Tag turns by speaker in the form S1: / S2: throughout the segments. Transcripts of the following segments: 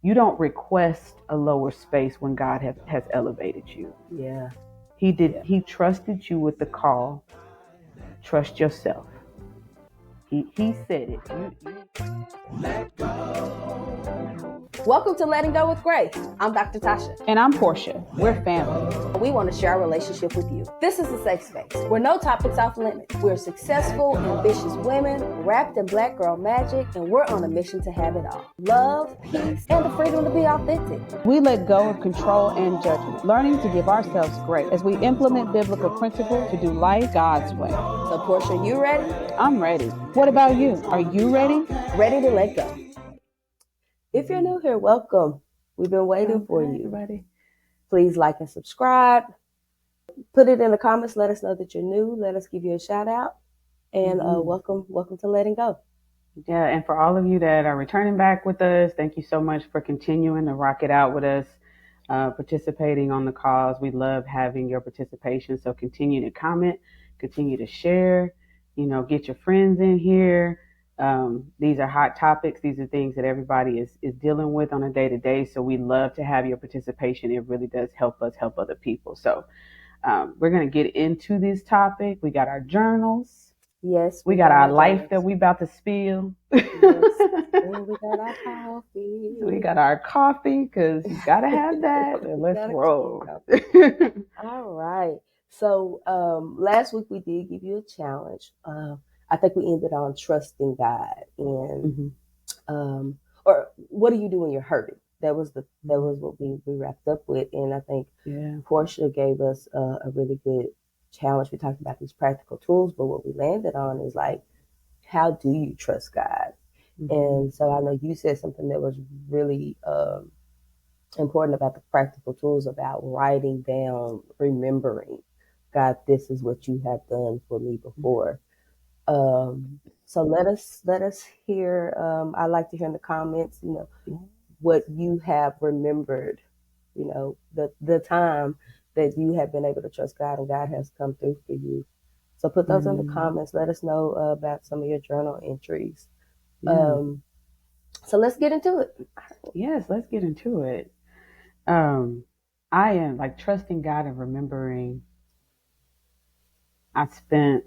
S1: you don't request a lower space when God has elevated you.
S2: Yeah.
S1: He did. He trusted you with the call. Trust yourself. He said it.
S2: Let go. Welcome to Letting Go with Grace. I'm Dr. Tasha.
S1: And I'm Porcha. We're family.
S2: We want to share our relationship with you. This is a safe space where no topic's off limits. We're successful, ambitious women, wrapped in Black girl magic, and we're on a mission to have it all. Love, peace, and the freedom to be authentic.
S1: We let go of control and judgment, learning to give ourselves grace as we implement biblical principles to do life God's way.
S2: So Porcha, you ready?
S1: I'm ready. What about you? Are you ready?
S2: Ready to let go. If you're new here, welcome. We've been waiting for you.
S1: Everybody.
S2: Please like and subscribe. Put it in the comments. Let us know that you're new. Let us give you a shout out. And welcome to Letting Go.
S1: Yeah, and for all of you that are returning back with us, thank you so much for continuing to rock it out with us, participating on the calls. We love having your participation. So continue to comment, continue to share, get your friends in here. These are hot topics. These are things that everybody is dealing with on a day-to-day. So we love to have your participation. It really does help us help other people. So we're going to get into this topic. We got our journals.
S2: Yes.
S1: We got our life that we about to spill.
S2: Yes. And we got our coffee.
S1: We got our coffee because you got to have that. And let's roll.
S2: All right. So last week we did give you a challenge. I think we ended on trusting God and or what do you do when you're hurting? That was what we wrapped up with, and I think Portia gave us a really good challenge. We talked about these practical tools, but what we landed on is like, how do you trust God? And so I know you said something that was really important about the practical tools, about writing down, remembering, God, this is what you have done for me before. So let us hear. I'd like to hear in the comments, what you have remembered, the time that you have been able to trust God and God has come through for you. So put those in the comments. Let us know about some of your journal entries. So let's get into it.
S1: Yes, let's get into it. I am like trusting God and remembering. I spent,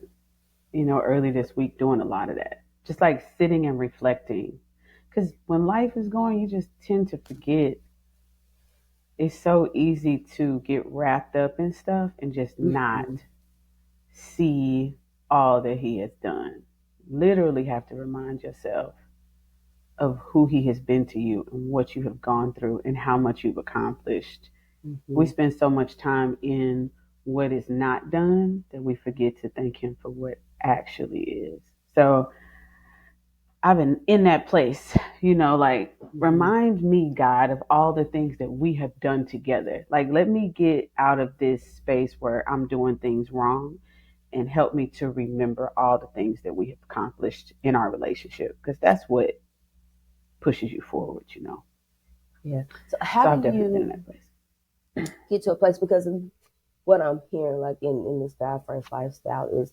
S1: early this week doing a lot of that. Just like sitting and reflecting. Because when life is going, you just tend to forget. It's so easy to get wrapped up in stuff and just not see all that He has done. Literally have to remind yourself of who He has been to you and what you have gone through and how much you've accomplished. We spend so much time in what is not done that we forget to thank Him for what actually is. So I've been in that place, remind me, God, of all the things that we have done together. Like, let me get out of this space where I'm doing things wrong and help me to remember all the things that we have accomplished in our relationship. Because that's what pushes you forward,
S2: Yeah. So how do you
S1: been in that place.
S2: Get to a place? Because what I'm hearing, like in this God first lifestyle, is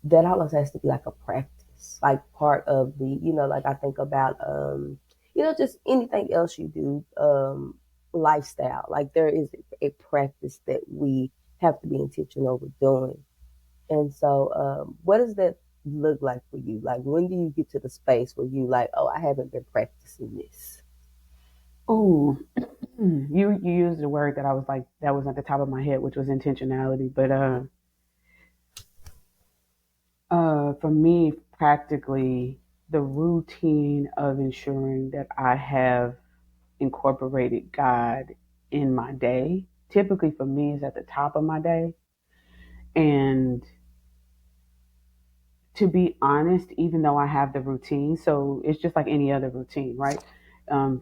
S2: that almost has to be like a practice, like part of the, like I think about, just anything else you do, lifestyle. Like there is a practice that we have to be intentional with doing. And so, what does that look like for you? Like, when do you get to the space where you like, oh, I haven't been practicing this?
S1: Oh, you used the word that I was like, that was at the top of my head, which was intentionality. But for me, practically, the routine of ensuring that I have incorporated God in my day, typically for me, is at the top of my day. And to be honest, even though I have the routine, so it's just like any other routine, right?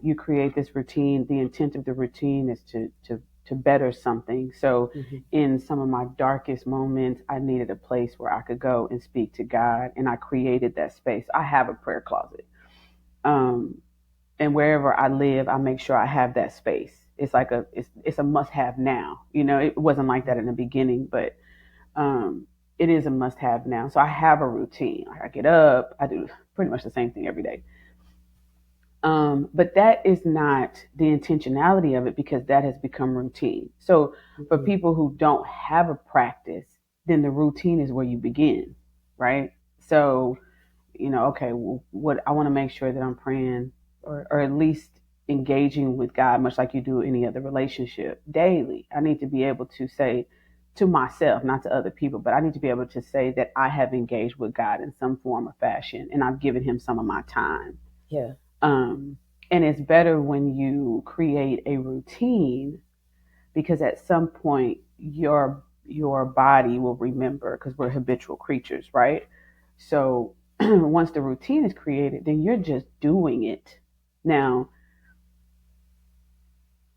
S1: You create this routine. The intent of the routine is to better something. So in some of my darkest moments, I needed a place where I could go and speak to God, and I created that space. I have a prayer closet. And wherever I live, I make sure I have that space. It's like it's a must have now. It wasn't like that in the beginning, but it is a must have now. So I have a routine. I get up, I do pretty much the same thing every day. But that is not the intentionality of it because that has become routine. So for
S2: Mm-hmm.
S1: people who don't have a practice, then the routine is where you begin, right? So, okay, well, what I want to make sure that I'm praying or at least engaging with God, much like you do any other relationship daily. I need to be able to say to myself, not to other people, but I need to be able to say that I have engaged with God in some form or fashion and I've given him some of my time.
S2: Yeah.
S1: Um, and it's better when you create a routine because at some point your body will remember because we're habitual creatures, right? So once the routine is created, then you're just doing it. Now,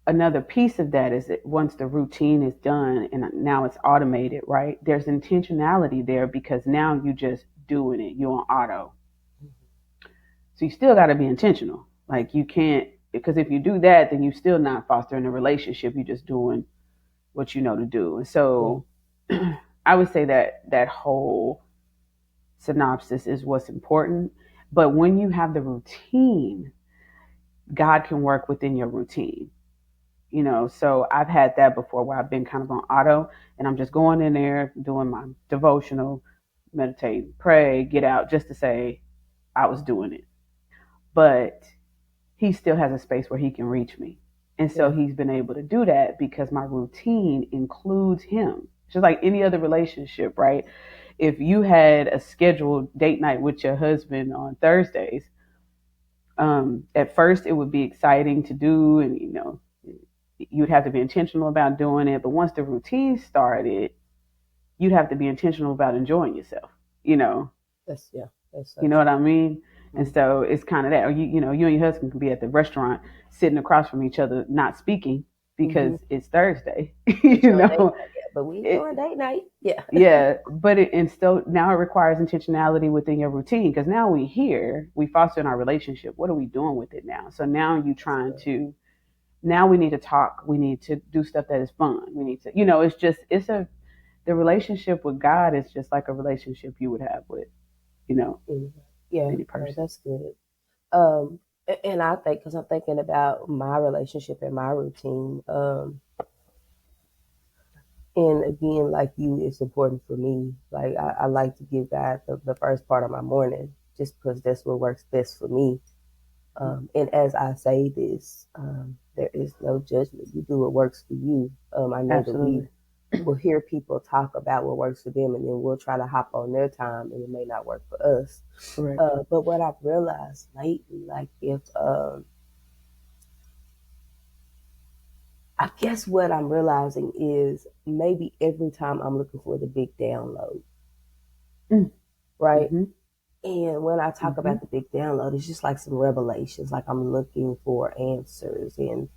S1: another piece of that is that once the routine is done and now it's automated, right? There's intentionality there because now you're just doing it. You're on auto. So you still got to be intentional. Like you can't, because if you do that, then you're still not fostering a relationship. You're just doing what you know to do. And
S2: Yeah.
S1: so I would say that that whole synopsis is what's important. But when you have the routine, God can work within your routine. So I've had that before where I've been kind of on auto and I'm just going in there doing my devotional, meditate, pray, get out just to say I was doing it. But he still has a space where he can reach me. And so
S2: Yeah.
S1: he's been able to do that because my routine includes him. Just like any other relationship, right? If you had a scheduled date night with your husband on Thursdays, at first it would be exciting to do, and you'd have to be intentional about doing it. But once the routine started, you'd have to be intentional about enjoying yourself. You know,
S2: That's yeah. That's so
S1: you know what
S2: true.
S1: I mean? And
S2: Mm-hmm.
S1: so it's kind of that. Or you and your husband can be at the restaurant sitting across from each other, not speaking because
S2: Mm-hmm.
S1: it's Thursday.
S2: But you're on date
S1: you
S2: night, yeah. But we ain't doing
S1: it,
S2: date night. Yeah.
S1: yeah. But and still now it requires intentionality within your routine because now we foster in our relationship. What are we doing with it now? So now you
S2: That's
S1: trying
S2: good.
S1: to now we need to talk. We need to do stuff that is fun. We need to, it's just it's a the relationship with God is just like a relationship you would have with you know
S2: Mhm. Yeah.
S1: any
S2: No,
S1: person.
S2: that's good. Um, and I think because I'm thinking about my relationship and my routine. And again, like you, it's important for me. Like I like to give God the first part of my morning, just because that's what works best for me. And as I say this, there is no judgment. You do what works for you. I know that we
S1: Absolutely.
S2: will hear people talk about what works for them, and then we'll try to hop on their time, and it may not work for us.
S1: Correct.
S2: But what I've realized lately, like if I guess what I'm realizing is maybe every time I'm looking for the big download,
S1: Mm.
S2: right?
S1: Mm-hmm.
S2: And when I talk
S1: Mm-hmm.
S2: about the big download, it's just like some revelations. Like I'm looking for answers and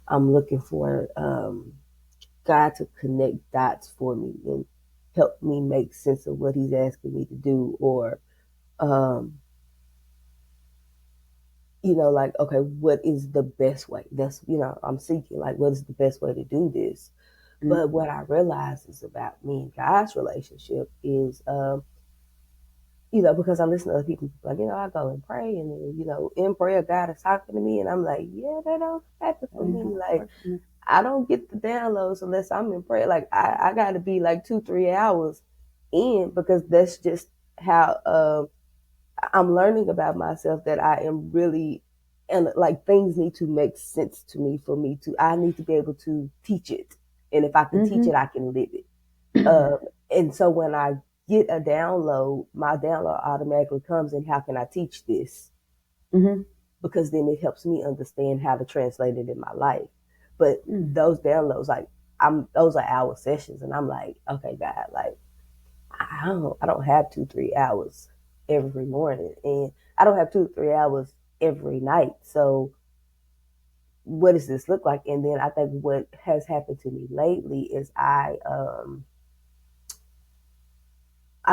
S2: I'm looking for God to connect dots for me and help me make sense of what He's asking me to do. Or, um, like, okay, what is the best way? That's, I'm seeking, like, what is the best way to do this?
S1: Mm-hmm.
S2: But what I realize is about me and God's relationship is, because I listen to other people, like, I go and pray, and then, in prayer, God is talking to me, and I'm like, yeah, that don't happen for me. Like, I don't get the downloads unless I'm in prayer. Like, I got to be like 2-3 hours in because that's just how I'm learning about myself that I am really, and like things need to make sense to me for me to, I need to be able to teach it. And if I can teach
S1: Mm-hmm.
S2: it, I can live it. And so when I get a download, my download automatically comes in how can I teach this?
S1: Mm-hmm.
S2: Because then it helps me understand how to translate it in my life. But
S1: Mm.
S2: those downloads, like those are hour sessions, and I'm like, okay, God, like I don't have 2-3 hours every morning, and I don't have 2-3 hours every night. So what does this look like? And then I think what has happened to me lately is I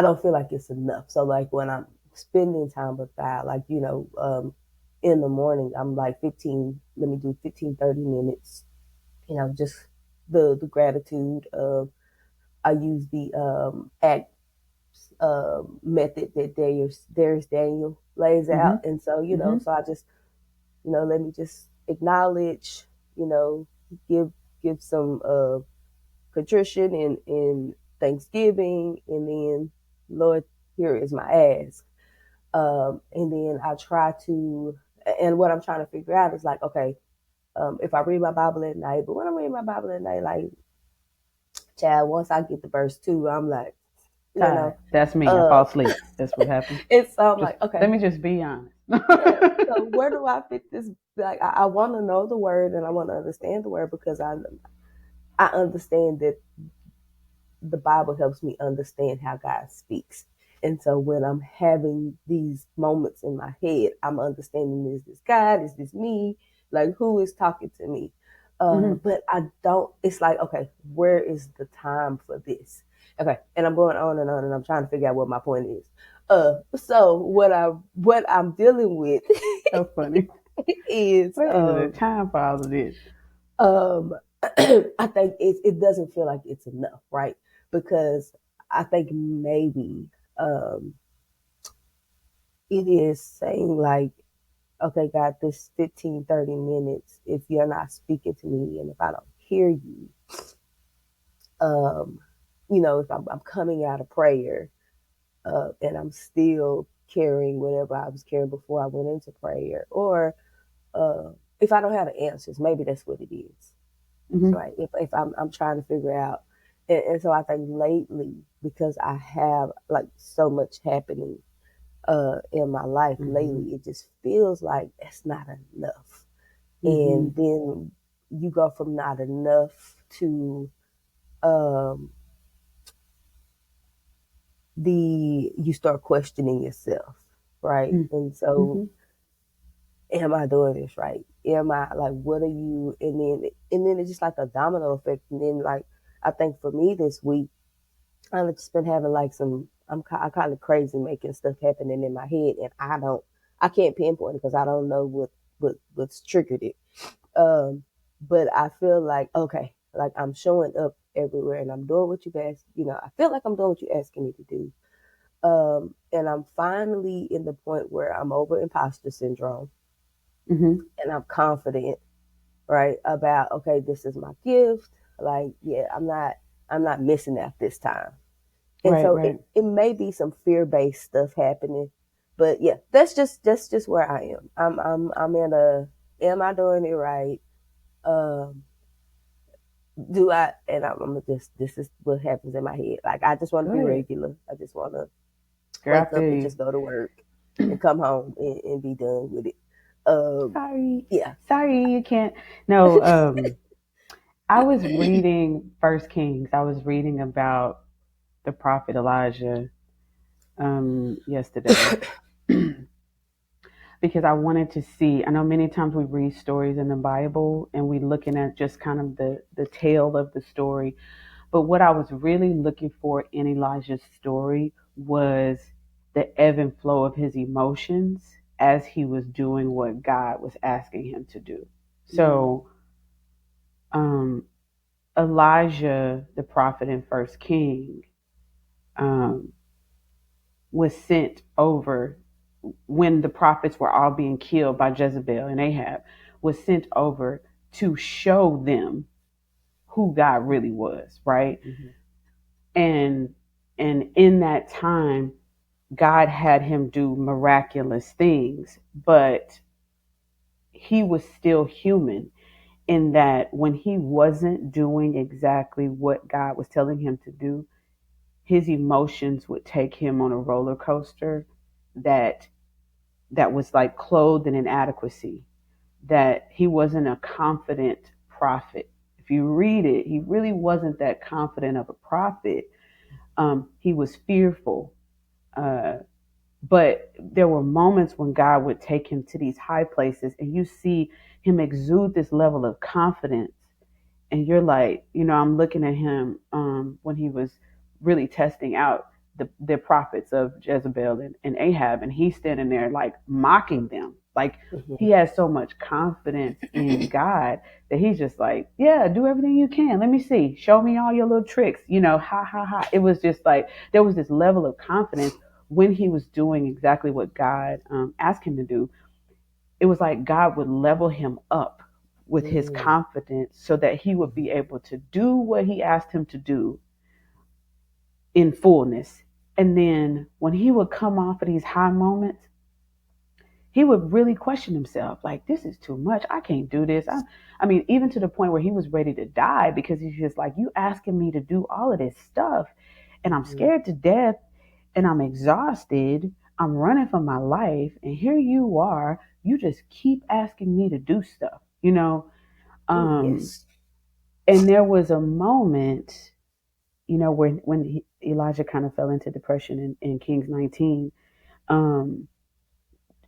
S2: don't feel like it's enough. So like when I'm spending time with God, like, in the morning, I'm like 15, let me do 15, 30 minutes, just the gratitude of, I use the act method that there's Daniel lays
S1: Mm-hmm.
S2: out. And so,
S1: Mm-hmm.
S2: so I just let me just acknowledge, you know, give some contrition and thanksgiving, and then, Lord, here is my ask. And then I try to, and what I'm trying to figure out is like, okay, if I read my Bible at night, but when I read my Bible at night, like, child, once I get to verse 2, I'm like, you
S1: Tired.
S2: know,
S1: That's me. I
S2: uh,
S1: fall asleep. That's what happens.
S2: it's I'm
S1: Just
S2: like,
S1: let
S2: okay,
S1: me just be honest.
S2: yeah. So where do I fit this? Like, I want to know the word and I want to understand the word, because I understand that the Bible helps me understand how God speaks. And so when I'm having these moments in my head, I'm understanding, is this God? Is this me? Like, who is talking to me?
S1: Hmm.
S2: But I don't, it's like, okay, where is the time for this? Okay. And I'm going on and I'm trying to figure out what my point is. So what I'm dealing with
S1: So funny.
S2: is,
S1: Where is the time for all of this?
S2: um, I think it doesn't feel like it's enough, right? Because I think maybe um, it is saying like, okay, God, this 15, 30 minutes, if you're not speaking to me and if I don't hear you, um, if I'm coming out of prayer and I'm still carrying whatever I was carrying before I went into prayer, or uh, if I don't have the answers, maybe that's what it is.
S1: Hmm.
S2: Right. If I'm trying to figure out, and so I think lately, because I have like so much happening in my life
S1: Hmm.
S2: lately, it just feels like it's not enough.
S1: Hmm.
S2: And then you go from not enough to um you start questioning yourself, right? And so,
S1: Hmm.
S2: am I doing this right? Am I, like, what are you, and then it's just like a domino effect. And then, like, I think for me this week, I've just been having like I kind of crazy making stuff happening in my head, and I can't pinpoint it because I don't know what's triggered it. Um, but I feel like, okay, like I'm showing up everywhere and I'm doing what you guys, I feel like I'm doing what you're asking me to do. And I'm finally in the point where I'm over imposter syndrome
S1: Hmm.
S2: and I'm confident, right, about, okay, this is my gift. Like, yeah, I'm not missing out this time. And
S1: Right,
S2: so it,
S1: right.
S2: it may be some fear based stuff happening, but yeah, that's just where I am. I'm in a, am I doing it right? Um, do I? And I'm just, this is what happens in my head. Like, I just want to
S1: Go
S2: be
S1: ahead.
S2: regular. I just want to
S1: Girl, I
S2: wake
S1: feel
S2: up and
S1: you.
S2: just go to work and come home and be done with it. Um,
S1: Sorry.
S2: yeah.
S1: Sorry, you can't. No, I was reading First Kings. I was reading about the prophet Elijah yesterday because I wanted to see. I know many times we read stories in the Bible and we looking at just kind of the tail of the story. But what I was really looking for in Elijah's story was the ebb and flow of his emotions as he was doing what God was asking him to do.
S2: Mm,
S1: So um, Elijah, the prophet in First King, um, was sent over when the prophets were all being killed by Jezebel and Ahab, was sent over to show them who God really was, right?
S2: mm-hmm,
S1: And in that time, God had him do miraculous things, but he was still human in that when he wasn't doing exactly what God was telling him to do, his emotions would take him on a roller coaster that was like clothed in inadequacy, that he wasn't a confident prophet. If you read it, he really wasn't that confident of a prophet. He was fearful. Uh, but there were moments when God would take him to these high places and you see him exude this level of confidence, and you're like, I'm looking at him when he was really testing out the prophets of Jezebel and Ahab, and he's standing there like mocking them. Like
S2: mm-hmm,
S1: he has so much confidence in God that he's just like, yeah, do everything you can. Let me see. Show me all your little tricks. Ha ha ha. It was just like there was this level of confidence when he was doing exactly what God asked him to do. it was like God would level him up with his
S2: Mm.
S1: confidence so that he would be
S2: Mhm.
S1: able to do what he asked him to do in fullness. And then when he would come off of these high moments, he would really question himself like, this is too much. I can't do this. I mean, even to the point where he was ready to die because he's just like, you asking me to do all of this stuff and I'm
S2: Mhm.
S1: scared to death and I'm exhausted. I'm running for my life. And here you are. You just keep asking me to do stuff, you know?
S2: Ooh,
S1: Um,
S2: yes.
S1: and there was a moment, when Elijah kind of fell into depression in Kings 19. Um,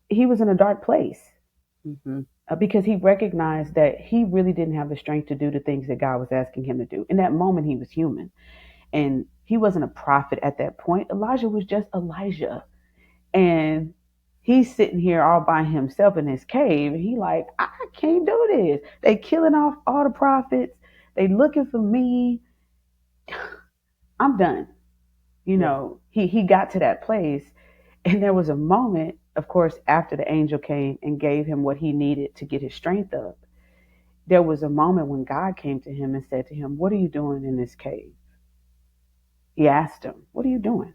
S1: he was in a dark place
S2: Mm-hmm.
S1: because he recognized that he really didn't have the strength to do the things that God was asking him to do. In that moment, he was human and he wasn't a prophet at that point. Elijah was just Elijah. And he's sitting here all by himself in his cave. And he like, I can't do this. They killing off all the prophets. They looking for me. I'm done.
S2: Yeah.
S1: He got to that place. And there was a moment, of course, after the angel came and gave him what he needed to get his strength up. There was a moment when God came to him and said to him, what are you doing in this cave? He asked him, what are you doing?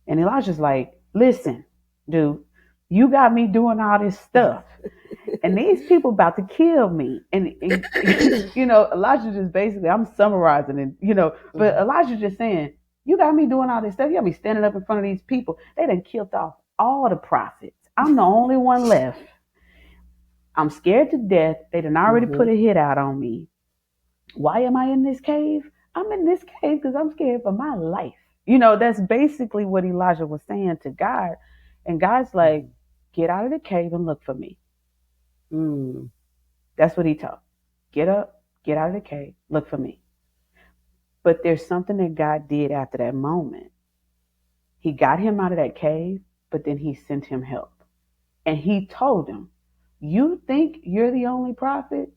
S1: And Elijah's like, listen, dude, you got me doing all this stuff. And these people about to kill me. And Elijah just basically, I'm summarizing it, but
S2: Mhm.
S1: Elijah just saying, you got me doing all this stuff. You got me standing up in front of these people. They done killed off all the prophets. I'm the only one left. I'm scared to death. They done already put
S2: Mhm.
S1: a hit out on me. Why am I in this cave? I'm in this cave because I'm scared for my life. That's basically what Elijah was saying to God. And God's like,
S2: Mhm.
S1: get out of the cave and look for me.
S2: Mm.
S1: That's what he told. Get up, get out of the cave, look for me. But there's something that God did after that moment. He got him out of that cave, but then he sent him help. And he told him, you think you're the only prophet?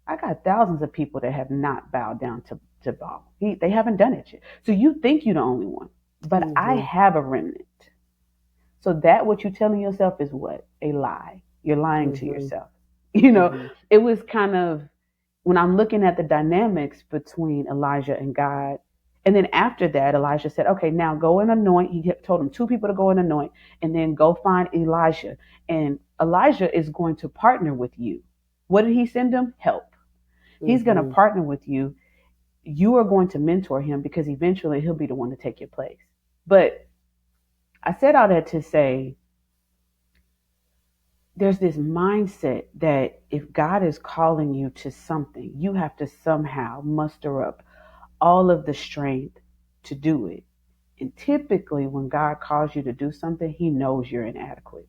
S1: I got thousands of people that have not bowed down to Baal. They haven't done it yet. So you think you're the only one. But I
S2: Mhm.
S1: have a remnant. So that what you're telling yourself is what? A lie. You're lying to
S2: Mhm.
S1: yourself.
S2: Mhm.
S1: It was kind of when I'm looking at the dynamics between Elijah and God. And then after that, Elijah said, okay, now go and anoint. He told him two people to go and anoint and then go find Elijah. And Elijah is going to partner with you. What did he send him? Help. He's going to
S2: Mhm.
S1: partner with you. You are going to mentor him because eventually he'll be the one to take your place. But I said all that to say there's this mindset that if God is calling you to something, you have to somehow muster up all of the strength to do it. And typically, when God calls you to do something, He knows you're inadequate.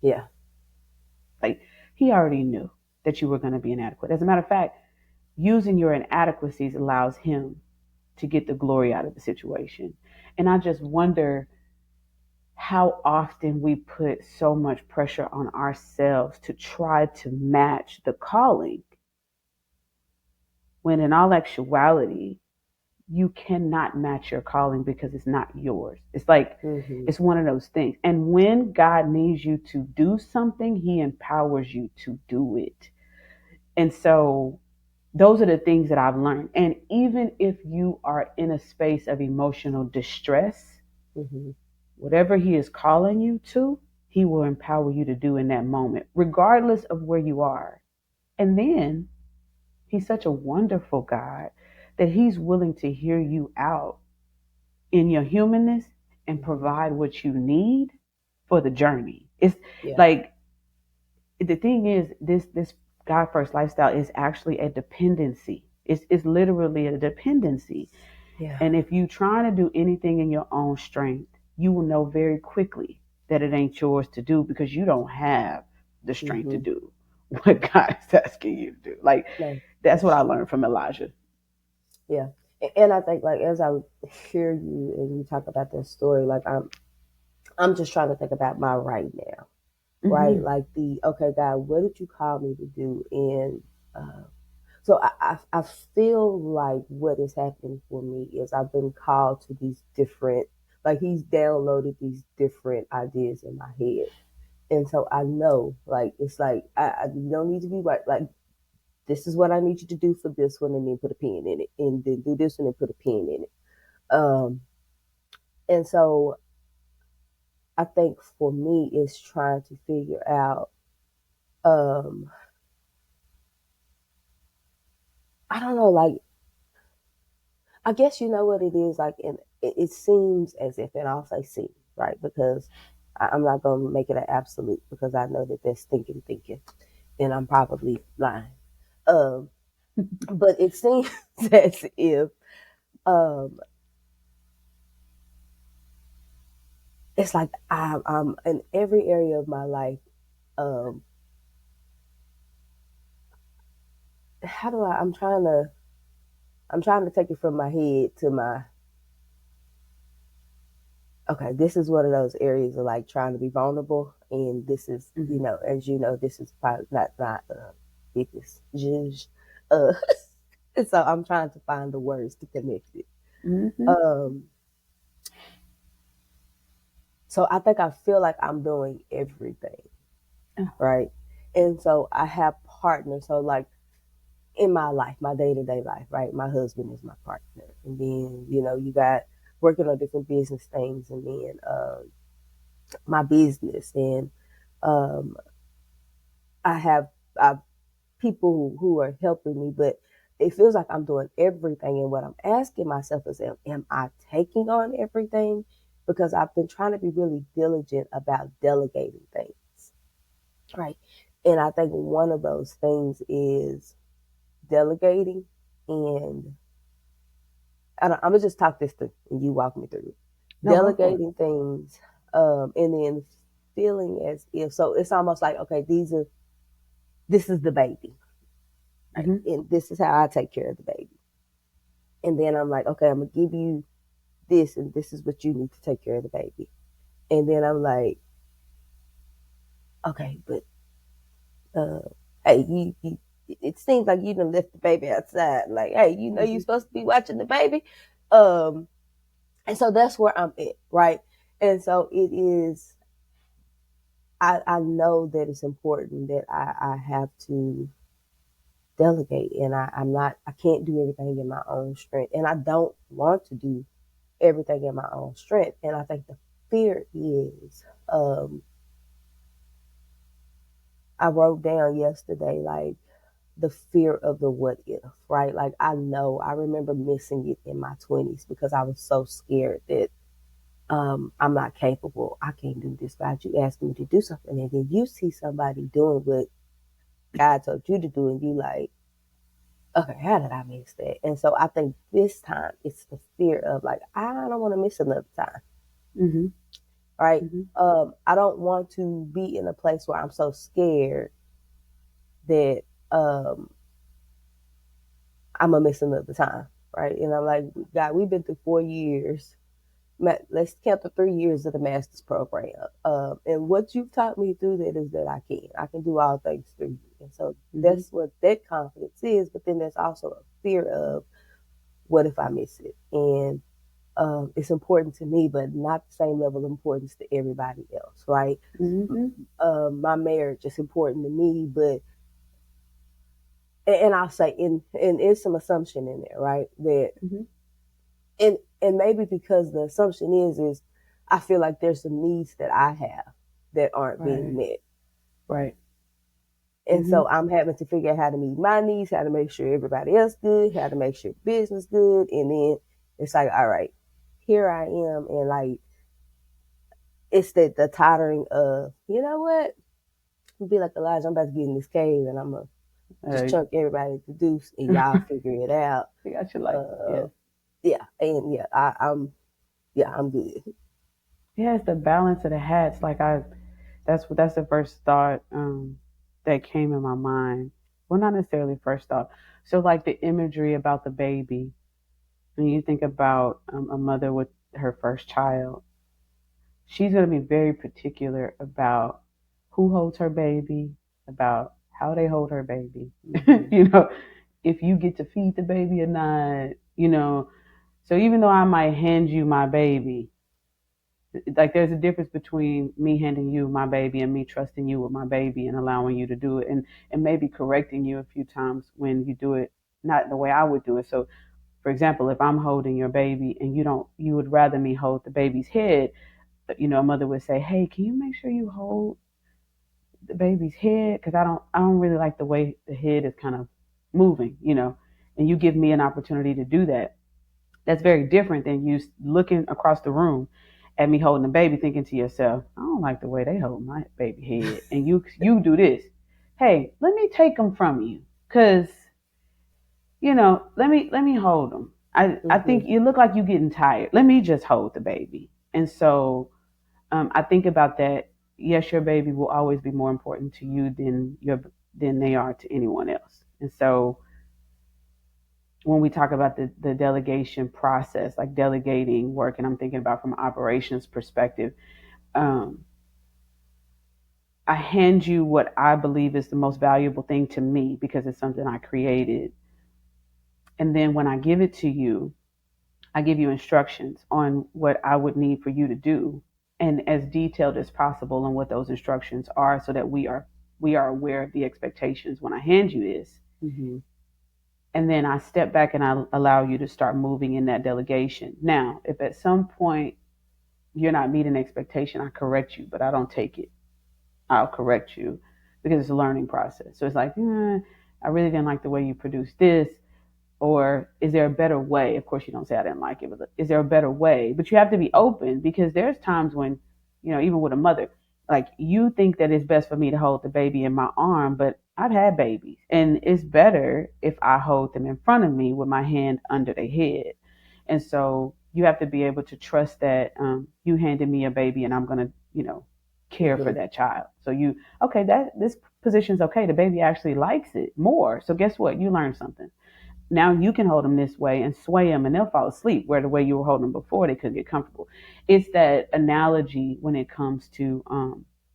S2: Yeah.
S1: Like, He already knew that you were going to be inadequate. As a matter of fact, using your inadequacies allows Him to get the glory out of the situation. And I just wonder how often we put so much pressure on ourselves to try to match the calling when in all actuality you cannot match your calling because it's not yours. It's like
S2: Mhm.
S1: it's one of those things. And when God needs you to do something, He empowers you to do it. And so those are the things that I've learned. And even if you are in a space of emotional distress,
S2: Mhm.
S1: whatever He is calling you to, He will empower you to do in that moment, regardless of where you are. And then He's such a wonderful God that He's willing to hear you out in your humanness and
S2: Mhm.
S1: provide what you need for the journey. It's
S2: Yeah.
S1: like the thing is this God first lifestyle is actually a dependency. It's literally a dependency.
S2: Yeah.
S1: And if you trying to do anything in your own strength, you will know very quickly that it ain't yours to do because you don't have the strength to
S2: Mhm.
S1: do what God is asking you to do. Like
S2: No,
S1: that's
S2: that's
S1: what I
S2: true.
S1: learned from Elijah.
S2: Yeah. And I think like as I hear you and you talk about that story, like I'm just trying to think about my right now, right?
S1: Mm-hmm.
S2: Like the okay, God, what did you call me to do? And so I feel like what is happening for me is I've been called to these different, like He's downloaded these different ideas in my head, And so I know, like, it's like, I you don't need to be right. Like, this is what I need you to do for this one, and then put a pin in it, and then do this one and put a pin in it. Um, and so I think for me, it's trying to figure out, um, I don't know, like, I guess you know what it is, like, and it seems as if, and I'll say seems, right? Because I'm not going to make it an absolute because I know that that's thinking, and I'm probably lying. Um, but it seems as if um, it's like I'm in every area of my life. Um, how do I? I'm trying to take it from my head to my. Okay, this is one of those areas of like trying to be vulnerable, and this is,
S1: Mm-hmm.
S2: as you know, this is probably not biggest zhuzh. Uh, and so I'm trying to find the words to connect it.
S1: Mm-hmm.
S2: Um, so I think I feel like I'm doing everything
S1: Oh,
S2: right, and so I have partners. So like in my life, my day to day life, right, my husband is my partner, and then you got working on different business things, and then my business, and um, I have people who are helping me, but it feels like I'm doing everything. And what I'm asking myself is, am I taking on everything? Because I've been trying to be really diligent about delegating things, right? And I think one of those things is delegating. And I'm gonna just talk this through, and you walk me through it.
S1: no, go for it.
S2: Delegating things, and then feeling as if, so it's almost like, okay, this is the baby, right?
S1: Mm-hmm.
S2: And this is how I take care of the baby. And then I'm like, okay, I'm gonna give you this, and this is what you need to take care of the baby. And then I'm like, okay, but uh, hey, it seems like you done left the baby outside. Like, hey, you're
S1: Mm-hmm.
S2: supposed to be watching the baby. Um, and so that's where I'm at, right? And so it is. I know that it's important that I have to delegate, and I can't do everything in my own strength, and I don't want to do everything in my own strength. And I think the fear is, I wrote down yesterday, like the fear of the what if, right? Like I remember missing it in my 20s because I was so scared that I'm not capable. I can't do this. God, you asked me to do something. And then you see somebody doing what God told you to do, and you like, okay, how did I miss that? And so I think this time it's the fear of like, I don't want to miss another time,
S1: Mm-hmm.
S2: right?
S1: Mm-hmm.
S2: I don't want to be in a place where I'm so scared that I'm gonna miss another time, right? And I'm like, God, we've been through 4 years. Let's count the 3 years of the master's program. And what you've taught me through that is that I can do all things through you. And so
S1: Mm-hmm.
S2: that's what that confidence is. But then there's also a fear of what if I miss it? And it's important to me, but not the same level of importance to everybody else, right?
S1: Mm-hmm.
S2: My marriage is important to me, but and I'll say and there's some assumption in there, right? That
S1: Mm-hmm.
S2: and maybe because the assumption is I feel like there's some needs that I have that aren't being
S1: Right.
S2: met.
S1: Right.
S2: And
S1: Mm-hmm.
S2: so I'm having to figure out how to meet my needs, how to make sure everybody else good, how to make sure business good. And then it's like, all right, here I am. And like, it's the tottering of, you know what? Be like Elijah, I'm about to get in this cave and I'm going to just
S1: Uh,
S2: chunk everybody to deuce and y'all figure it out.
S1: I got you like,
S2: Uh,
S1: yeah.
S2: yeah. And yeah, I'm good.
S1: Yeah, it's the balance of the hats. That's the first thought that came in my mind. Well, not necessarily first thought. So like the imagery about the baby, when you think about a mother with her first child, she's going to be very particular about who holds her baby, about how they hold her baby.
S2: Mm-hmm.
S1: you know, if you get to feed the baby or not. So even though I might hand you my baby, Like there's a difference between me handing you my baby and me trusting you with my baby and allowing you to do it, and maybe correcting you a few times when you do it not the way I would do it. So for example, if I'm holding your baby and you would rather me hold the baby's head, a mother would say, hey, can you make sure you hold the baby's head? Because I don't really like the way the head is kind of moving. And you give me an opportunity to do that. That's very different than you looking across the room at me holding the baby, thinking to yourself, I don't like the way they hold my baby head. And you do this. Hey, let me take them from you, cause let me hold them. I
S2: Mm-hmm.
S1: think you look like you getting tired. Let me just hold the baby. And so I think about that. Yes, your baby will always be more important to you than they are to anyone else. And so when we talk about the delegation process, like delegating work, and I'm thinking about from an operations perspective, um, I hand you what I believe is the most valuable thing to me because it's something I created. And then when I give it to you, I give you instructions on what I would need for you to do, and as detailed as possible on what those instructions are, so that we are aware of the expectations when I hand you this.
S2: Mm-hmm.
S1: And then I step back and I allow you to start moving in that delegation. Now, if at some point you're not meeting expectation, I correct you, but I don't take it. I'll correct you because it's a learning process. So it's like, I really didn't like the way you produced this. Or is there a better way? Of course, you don't say I didn't like it, but is there a better way? But you have to be open, because there's times when, even with a mother, like you think that it's best for me to hold the baby in my arm, but I've had babies and it's better if I hold them in front of me with my hand under their head. And so you have to be able to trust that you handed me a baby and I'm going to, care for
S2: Mm-hmm.
S1: that child. So okay, that this position's okay. The baby actually likes it more. So guess what? You learned something. Now you can hold them this way and sway them and they'll fall asleep, where the way you were holding them before, they couldn't get comfortable. It's that analogy when it comes to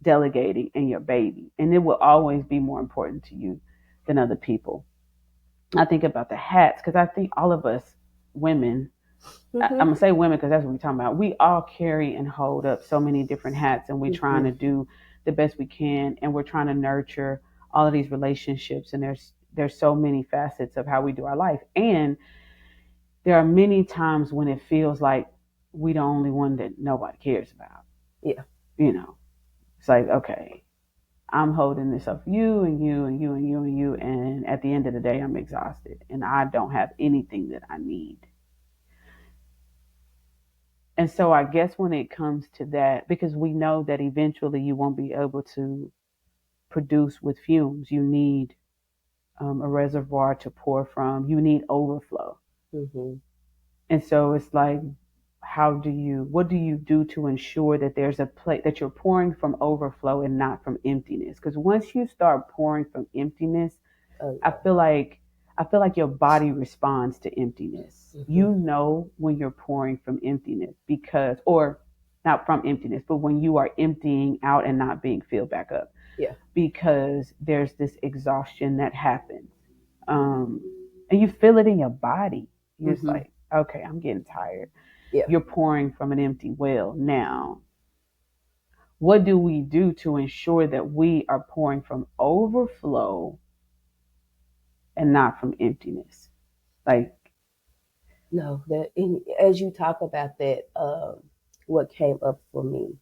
S1: delegating and your baby, and it will always be more important to you than other people. I think about the hats, because I think all of us women, I'm
S2: Mm-hmm.
S1: gonna say women because that's what we're talking about, we all carry and hold up so many different hats, and we're trying
S2: Mm-hmm.
S1: to do the best we can, and we're trying to nurture all of these relationships, and there's so many facets of how we do our life. And there are many times when it feels like we the only one that nobody cares about.
S2: Yeah.
S1: You know, it's like, okay, I'm holding this up for you and you and you and you and you, and at the end of the day, I'm exhausted and I don't have anything that I need. And so I guess when it comes to that, because we know that eventually you won't be able to produce with fumes, you need a reservoir to pour from, you need overflow.
S2: Mm-hmm.
S1: And so it's like, what do you do to ensure that there's a plate that you're pouring from overflow and not from emptiness? Because once you start pouring from emptiness,
S2: Oh
S1: I
S2: yeah.
S1: feel like I feel like your body responds to emptiness.
S2: Mm-hmm.
S1: You know when you're pouring from emptiness, because, or not from emptiness, but when you are emptying out and not being filled back up,
S2: Yeah.
S1: because there's this exhaustion that happens. Um, and you feel it in your body. You're just
S2: Mm-hmm.
S1: like, okay, I'm getting tired.
S2: Yeah.
S1: You're pouring from an empty well. Now, what do we do to ensure that we are pouring from overflow and not from emptiness? Like,
S2: No, as you talk about that, what came up for me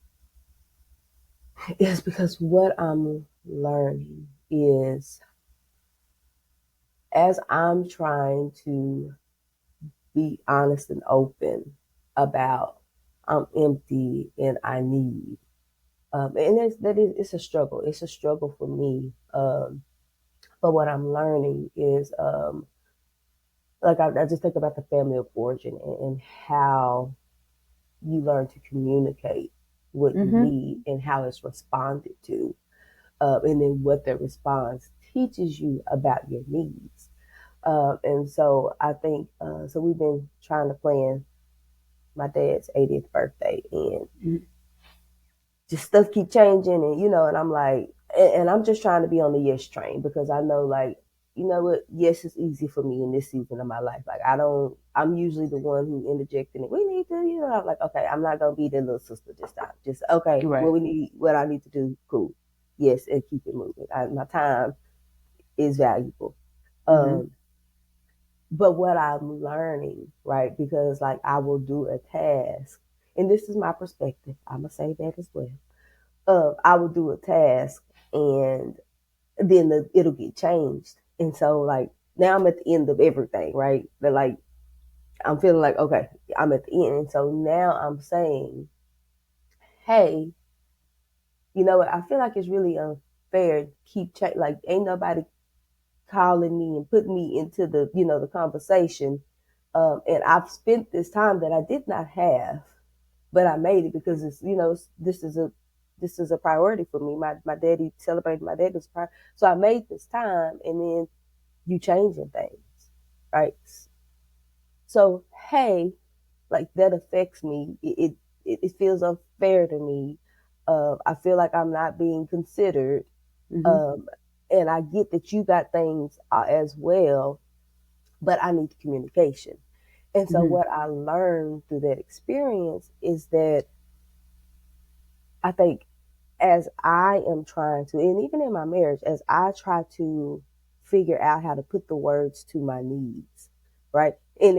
S2: is because what I'm learning is, as I'm trying to be honest and open about I'm empty and I need. And it's a struggle. It's a struggle for me. But what I'm learning is, like I just think about the family of origin, and how you learn to communicate what you
S1: mm-hmm,
S2: need and how it's responded to, and then what the response teaches you about your needs. And so I think, so we've been trying to plan my dad's 80th birthday, and just stuff keep changing, and and I'm like, and I'm just trying to be on the yes train, because I know, like, you know what? Yes, it's easy for me in this season of my life. Like I'm usually the one who interjecting it. We need to, I'm like, okay, I'm not gonna be the little sister this time. Just okay,
S1: Right.
S2: what I need to do, cool. Yes, and keep it moving. My time is valuable.
S1: Mm-hmm.
S2: Um, but what I'm learning, right? Because like I will do a task, and this is my perspective. I'm gonna say that as well. I will do a task, and then it'll get changed. And so like now I'm at the end of everything, right? But like I'm feeling like, okay, I'm at the end. And so now I'm saying, hey, you know what? I feel like it's really unfair to keep like ain't nobody calling me and putting me into the, the conversation. And I've spent this time that I did not have, but I made it because it's, this is a priority for me. My daddy celebrated my daddy's prior. So I made this time, and then you changing things, right? So hey, like that affects me. It feels unfair to me. I feel like I'm not being considered.
S1: Mm-hmm.
S2: Um, and I get that you got things as well, but I need communication. And so
S1: Mm-hmm.
S2: what I learned through that experience is that I think as I am trying to, and even in my marriage, as I try to figure out how to put the words to my needs, right? And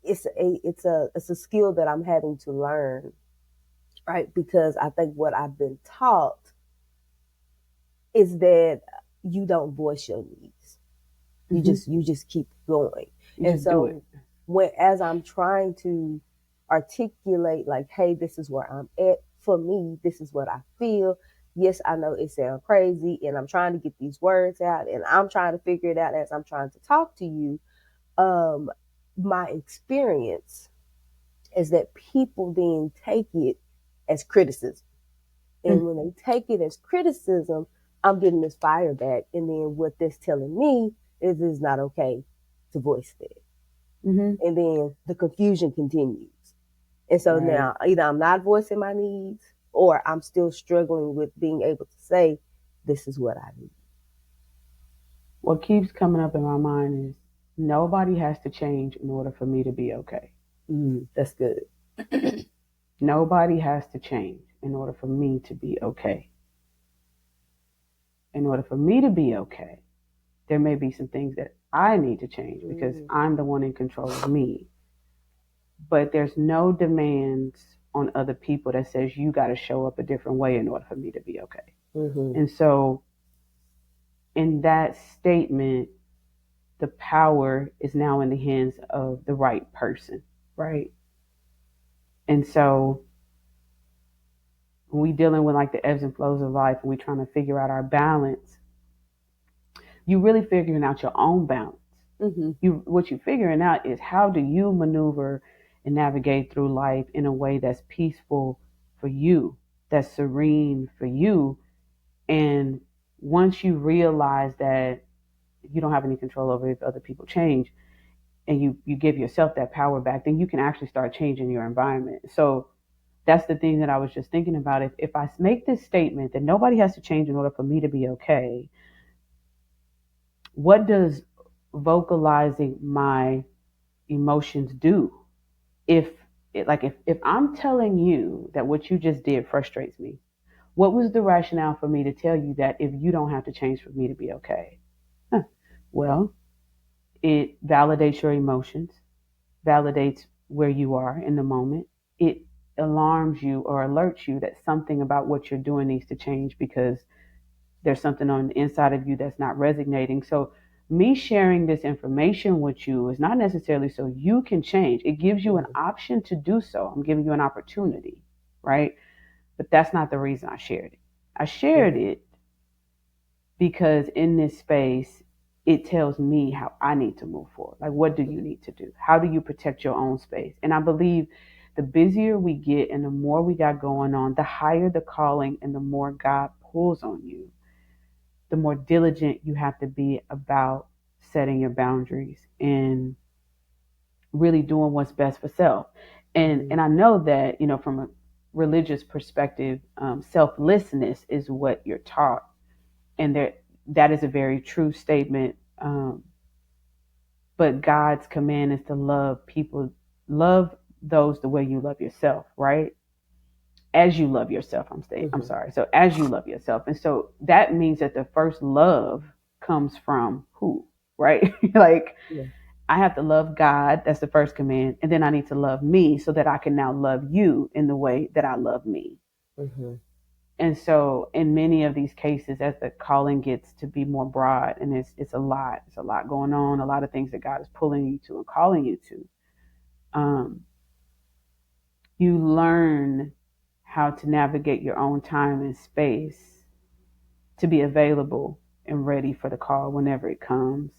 S2: it's a skill that I'm having to learn, right? Because I think what I've been taught is that you don't voice your needs. You
S1: Mm-hmm.
S2: just keep going.
S1: You
S2: And
S1: just do it.
S2: so as I'm trying to articulate like, hey, this is where I'm at for me, this is what I feel. Yes, I know it sounds crazy, and I'm trying to get these words out, and I'm trying to figure it out as I'm trying to talk to you. Um, my experience is that people then take it as criticism. And when they take it as criticism, I'm getting this fire back. And then what that's telling me is it's not okay to voice that.
S1: Mm-hmm.
S2: And then the confusion continues. And so
S1: Right.
S2: now either I'm not voicing my needs, or I'm still struggling with being able to say, this is what I need.
S1: What keeps coming up in my mind is nobody has to change in order for me to be okay.
S2: That's good.
S1: Nobody has to change in order for me to be okay. In order for me to be okay, there may be some things that I need to change because
S2: Mm-hmm.
S1: I'm the one in control of me. But there's no demands on other people that says you got to show up a different way in order for me to be okay.
S2: Mm-hmm.
S1: And so in that statement, the power is now in the hands of the right person, right? And so when we dealing with like the ebbs and flows of life and we trying to figure out our balance, you really figuring out your own balance.
S2: Mm-hmm.
S1: What you figuring out is how do you maneuver and navigate through life in a way that's peaceful for you, that's serene for you. And once you realize that you don't have any control over if other people change, and you give yourself that power back, then you can actually start changing your environment. So that's the thing that I was just thinking about. If I make this statement that nobody has to change in order for me to be okay, what does vocalizing my emotions do? If if I'm telling you that what you just did frustrates me, what was the rationale for me to tell you that if you don't have to change for me to be okay? Huh. Well, it validates your emotions, validates where you are in the moment. It alarms you or alerts you that something about what you're doing needs to change because there's something on the inside of you that's not resonating. So me sharing this information with you is not necessarily so you can change. It gives you an
S2: Mm-hmm.
S1: option to do so. I'm giving you an opportunity, right? But that's not the reason I shared it. I shared
S2: Mm-hmm.
S1: it because in this space, it tells me how I need to move forward. Like, what do you need to do? How do you protect your own space? And I believe the busier we get and the more we got going on, the higher the calling and the more God pulls on you, the more diligent you have to be about setting your boundaries and really doing what's best for self. And
S2: Mm-hmm.
S1: I know that, from a religious perspective, selflessness is what you're taught, and that is a very true statement. Um, but God's command is to love people, love those the way you love yourself, right? As you love yourself, I'm
S2: Mm-hmm.
S1: sorry. So as you love yourself. And so that means that the first love comes from who, right? Like
S2: Yeah.
S1: I have to love God, that's the first command, and then I need to love me so that I can now love you in the way that I love me.
S2: Mm-hmm.
S1: And so in many of these cases, as the calling gets to be more broad, and it's a lot going on, a lot of things that God is pulling you to and calling you to. Um, you learn how to navigate your own time and space to be available and ready for the call whenever it comes.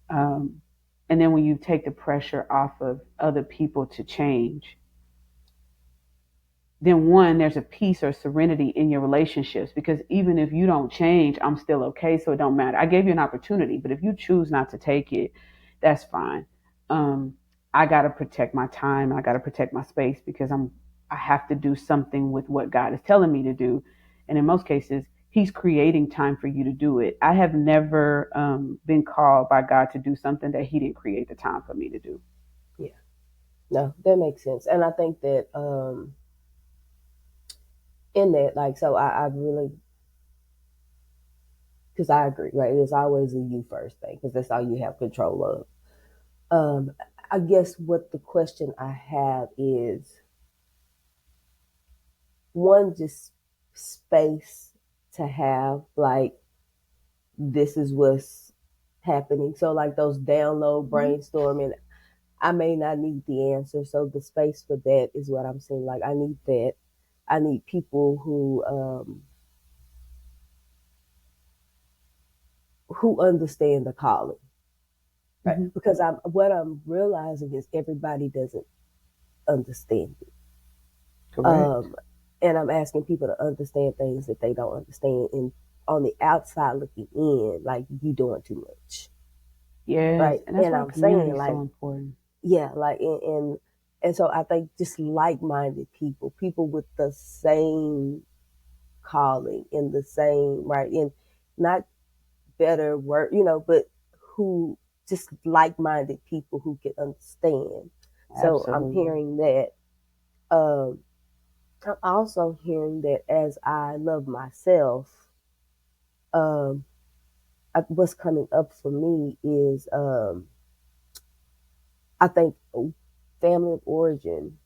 S1: Um, and then when you take the pressure off of other people to change, then one, there's a peace or serenity in your relationships because even if you don't change, I'm still okay. So it don't matter. I gave you an opportunity, but if you choose not to take it, that's fine. Um, I got to protect my time. I got to protect my space because I have to do something with what God is telling me to do. And in most cases, He's creating time for you to do it. I have never been called by God to do something that He didn't create the time for me to do.
S2: Yeah. No, that makes sense. And I think that in that, like, so I really, because I agree, right? It's always a you first thing because that's all you have control of. Um, I guess what the question I have is one, just space to have, like, this is what's happening. So, like, those download
S1: Mhm.
S2: brainstorming, I may not need the answer. So, the space for that is what I'm saying. Like, I need that. I need people who understand the calling, right?
S1: Mhm.
S2: Because I'm realizing is everybody doesn't understand it.
S1: Correct.
S2: Um, and I'm asking people to understand things that they don't understand. And on the outside looking in, like you doing too much,
S1: Yes,
S2: right?
S1: and that's
S2: And
S1: why
S2: I'm saying
S1: community is
S2: like,
S1: so important.
S2: yeah, like and so I think just like-minded people, people with the same calling and the same right, and not better word, but who just like-minded people who can understand. So I'm
S1: Absolutely.
S2: hearing that. Um, I'm also hearing that as I love myself, um, what's coming up for me is I think family of origin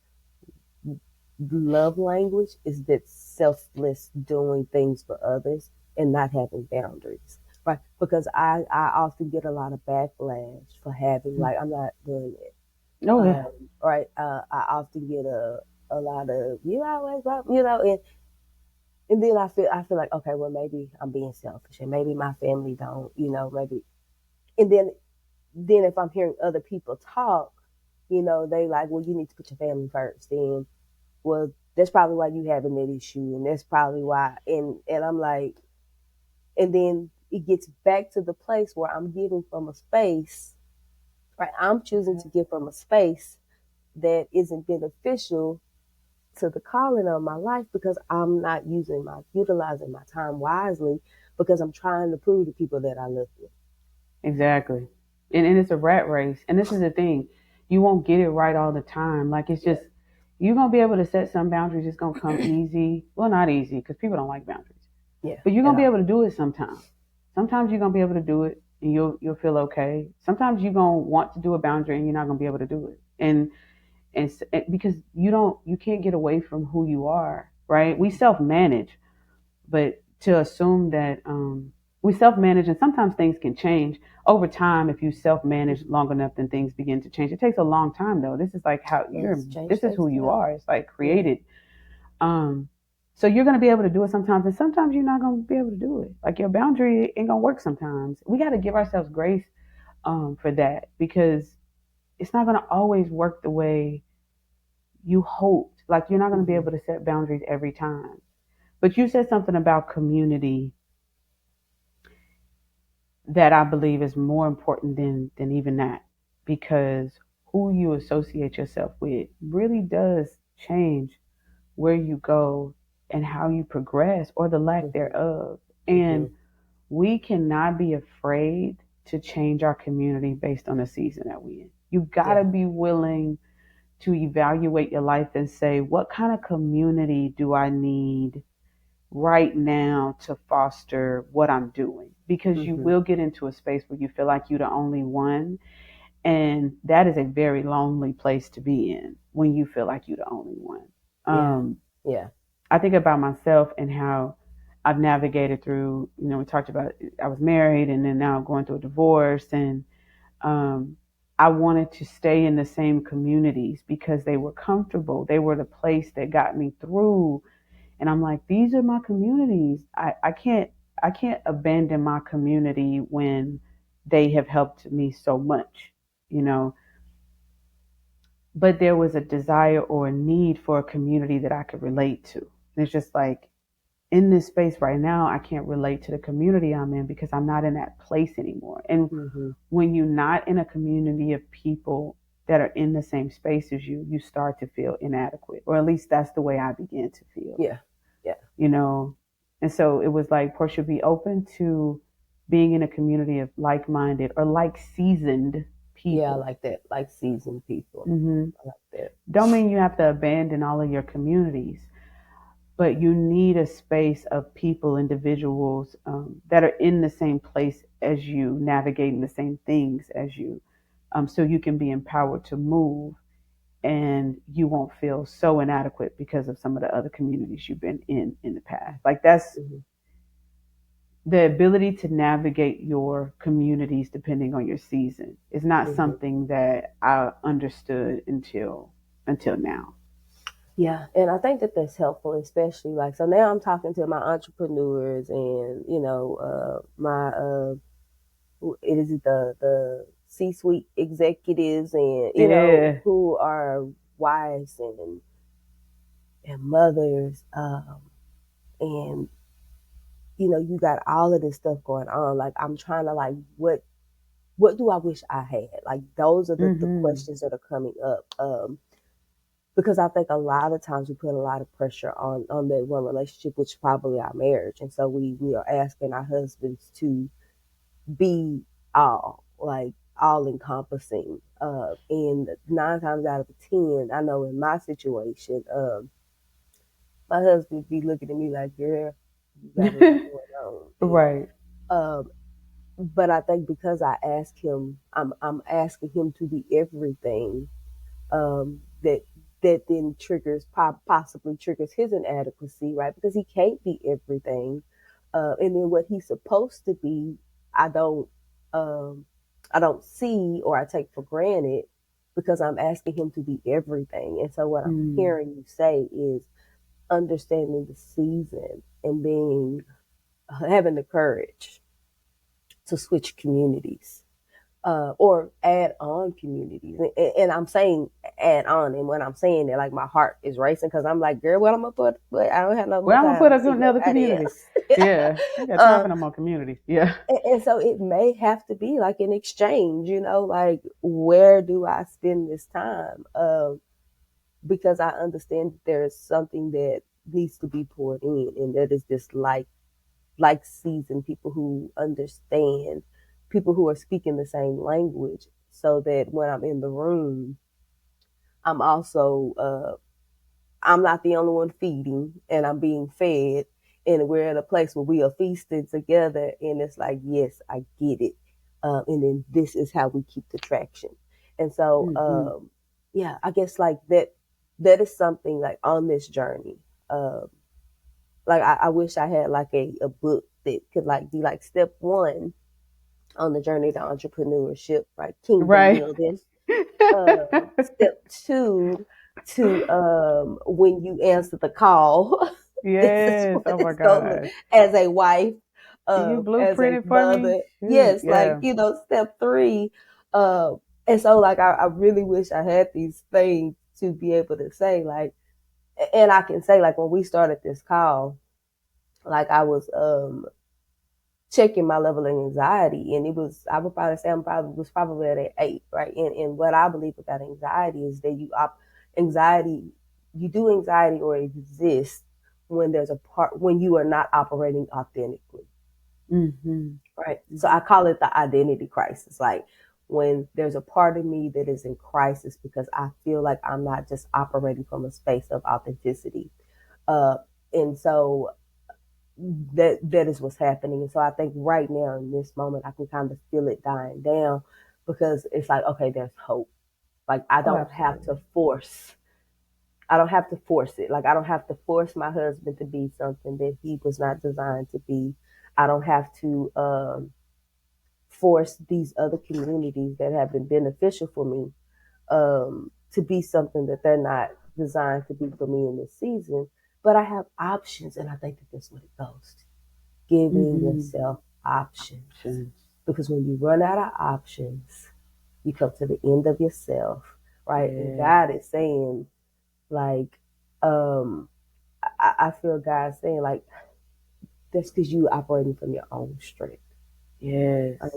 S2: love language is that selfless doing things for others and not having boundaries, right? Because I often get a lot of backlash for having like I'm not doing it,
S1: Oh yeah.
S2: right? I often get a lot of you always love, and then I feel like okay, well maybe I'm being selfish and maybe my family don't, maybe, and then if I'm hearing other people talk, they like, well, you need to put your family first, and well, that's probably why you having that issue, and that's probably why, and I'm like, and then it gets back to the place where I'm giving from a space, right? I'm choosing to give from a space that isn't beneficial to the calling of my life because I'm not utilizing my time wisely because I'm trying to prove to people that I love them.
S1: Exactly. And it's a rat race. And this is the thing. You won't get it right all the time. Like it's
S2: Yeah,
S1: just you're gonna be able to set some boundaries. It's gonna come easy. Well, not easy because people don't like boundaries.
S2: yeah,
S1: But you're
S2: at
S1: gonna be
S2: all.
S1: able to do it sometimes. Sometimes you're gonna be able to do it and you'll feel okay. Sometimes you're gonna want to do a boundary and you're not gonna be able to do it. And because you can't get away from who you are, right? We self manage, but to assume that we self manage and sometimes things can change over time if you self manage long enough then things begin to change. It takes a long time though. This is like how
S2: Yes, change
S1: this is
S2: takes
S1: who you
S2: time.
S1: are. It's like
S2: Yeah.
S1: created. um so you're going to be able to do it sometimes and sometimes you're not going to be able to do it. Like your boundary ain't going to work sometimes. We got to give ourselves grace for that because it's not going to always work the way you hoped. Like you're not going to be
S2: Mm-hmm.
S1: able to set boundaries every time. But you said something about community that I believe is more important than even that because who you associate yourself with really does change where you go and how you progress or the lack
S2: Mm-hmm.
S1: thereof.
S2: Mm-hmm.
S1: And we cannot be afraid to change our community based on the season that we're in. You got
S2: Yeah.
S1: to be willing to evaluate your life and say, what kind of community do I need right now to foster what I'm doing? Because you
S2: Mm-hmm.
S1: will get into a space where you feel like you're the only one. And that is a very lonely place to be in when you feel like you're the only one.
S2: Yeah.
S1: Um,
S2: Yeah.
S1: I think about myself and how I've navigated through, we talked about I was married and then now going through a divorce. And um, I wanted to stay in the same communities because they were comfortable. They were the place that got me through. And I'm like, these are my communities. I can't abandon my community when they have helped me so much, you know. But there was a desire or a need for a community that I could relate to. And it's just like in this space right now, I can't relate to the community I'm in because I'm not in that place anymore. And
S2: Mm-hmm.
S1: when you're not in a community of people that are in the same space as you, you start to feel inadequate, or at least that's the way I began to feel,
S2: Yeah. Yeah.
S1: you know. And so it was like, Portia, be open to being in a community of like minded or like seasoned
S2: Yeah. I
S1: people.
S2: like that. Like seasoned people.
S1: Hmm.
S2: I like that.
S1: Don't mean you have to abandon all of your communities, but you need a space of people, individuals that are in the same place as you, navigating the same things as you, so you can be empowered to move and you won't feel so inadequate because of some of the other communities you've been in the past. Like that's
S2: Mm-hmm.
S1: the ability to navigate your communities depending on your season is not
S2: Mm-hmm.
S1: something that I understood until now.
S2: Yeah, and I think that that's helpful, especially like so now I'm talking to my entrepreneurs and my it is the C-suite executives and
S1: Yeah.
S2: who are wives and mothers, and you got all of this stuff going on. Like I'm trying to like what do I wish I had? Like those are the
S1: Hmm.
S2: questions that are coming up. Because I think a lot of times we put a lot of pressure on that one relationship, which is probably our marriage, and so we are asking our husbands to be all encompassing. And 9 times out of 10, I know in my situation, my husband be looking at me like, "Girl, you got a lot going on,"
S1: Right.
S2: Um, but I think because I ask him, I'm asking him to be everything, that then triggers possibly triggers his inadequacy, right? Because he can't be everything, and then what he's supposed to be, I don't, um, I don't see or I take for granted because I'm asking him to be everything. And so what I'm
S1: Mm.
S2: hearing you say is understanding the season and being having the courage to switch communities, or add on communities. And I'm saying add on. And when I'm saying that, like my heart is racing because I'm like, girl, what I'm gonna put? But I don't have no more
S1: Well, I'm gonna
S2: time
S1: put
S2: to
S1: up
S2: see
S1: another
S2: nobody
S1: community.
S2: else.
S1: Yeah, I ain't got time
S2: uh,
S1: for no more communities. Yeah.
S2: and so it may have to be like an exchange, like where do I spend this time? Because I understand that there is something that needs to be poured in, and that is this like seasoned people who understand, people who are speaking the same language, so that when I'm in the room, I'm also I'm not the only one feeding, and I'm being fed, and we're at a place where we are feasting together, and it's like, yes, I get it, and then this is how we keep the traction. And so
S1: Hmm.
S2: yeah, I guess like that is something like on this journey. Um, like I wish I had like a book that could like be like step one on the journey to entrepreneurship, right? Kingdom
S1: Right.
S2: building. Step two to when you answer the call. This is
S1: Yes.
S2: what
S1: Oh my
S2: it's gonna look
S1: gosh.
S2: as a wife,
S1: Can you
S2: as a
S1: blueprint it for me?
S2: mother.
S1: Shoot.
S2: Yes, like
S1: Yeah.
S2: step three. And so like I really wish I had these things to be able to say like, and I can say like when we started this call, like I was checking my level of anxiety, and it was, I would probably say I'm probably was probably at an 8, right? And what I believe about anxiety is that anxiety you do anxiety or exist when there's a part when you are not operating authentically.
S1: Mm-hmm.
S2: right? So I call it the identity crisis. Like when there's a part of me that is in crisis because I feel like I'm not just operating from a space of authenticity. Uh, and so that is what's happening. And so I think right now in this moment, I can kind of feel it dying down because it's like, okay, there's hope. Like
S1: Oh, absolutely.
S2: I don't have to force it. Like I don't have to force my husband to be something that he was not designed to be. I don't have to force these other communities that have been beneficial for me to be something that they're not designed to be for me in this season. But I have options, and I think that that's what it goes to giving
S1: Mm-hmm.
S2: yourself options.
S1: Options.
S2: Because when you run out of options, you come to the end of yourself, right? And
S1: Yeah.
S2: God is saying, like, um, I feel God saying, like, that's because you operating from your own strength.
S1: Yes.
S2: Right?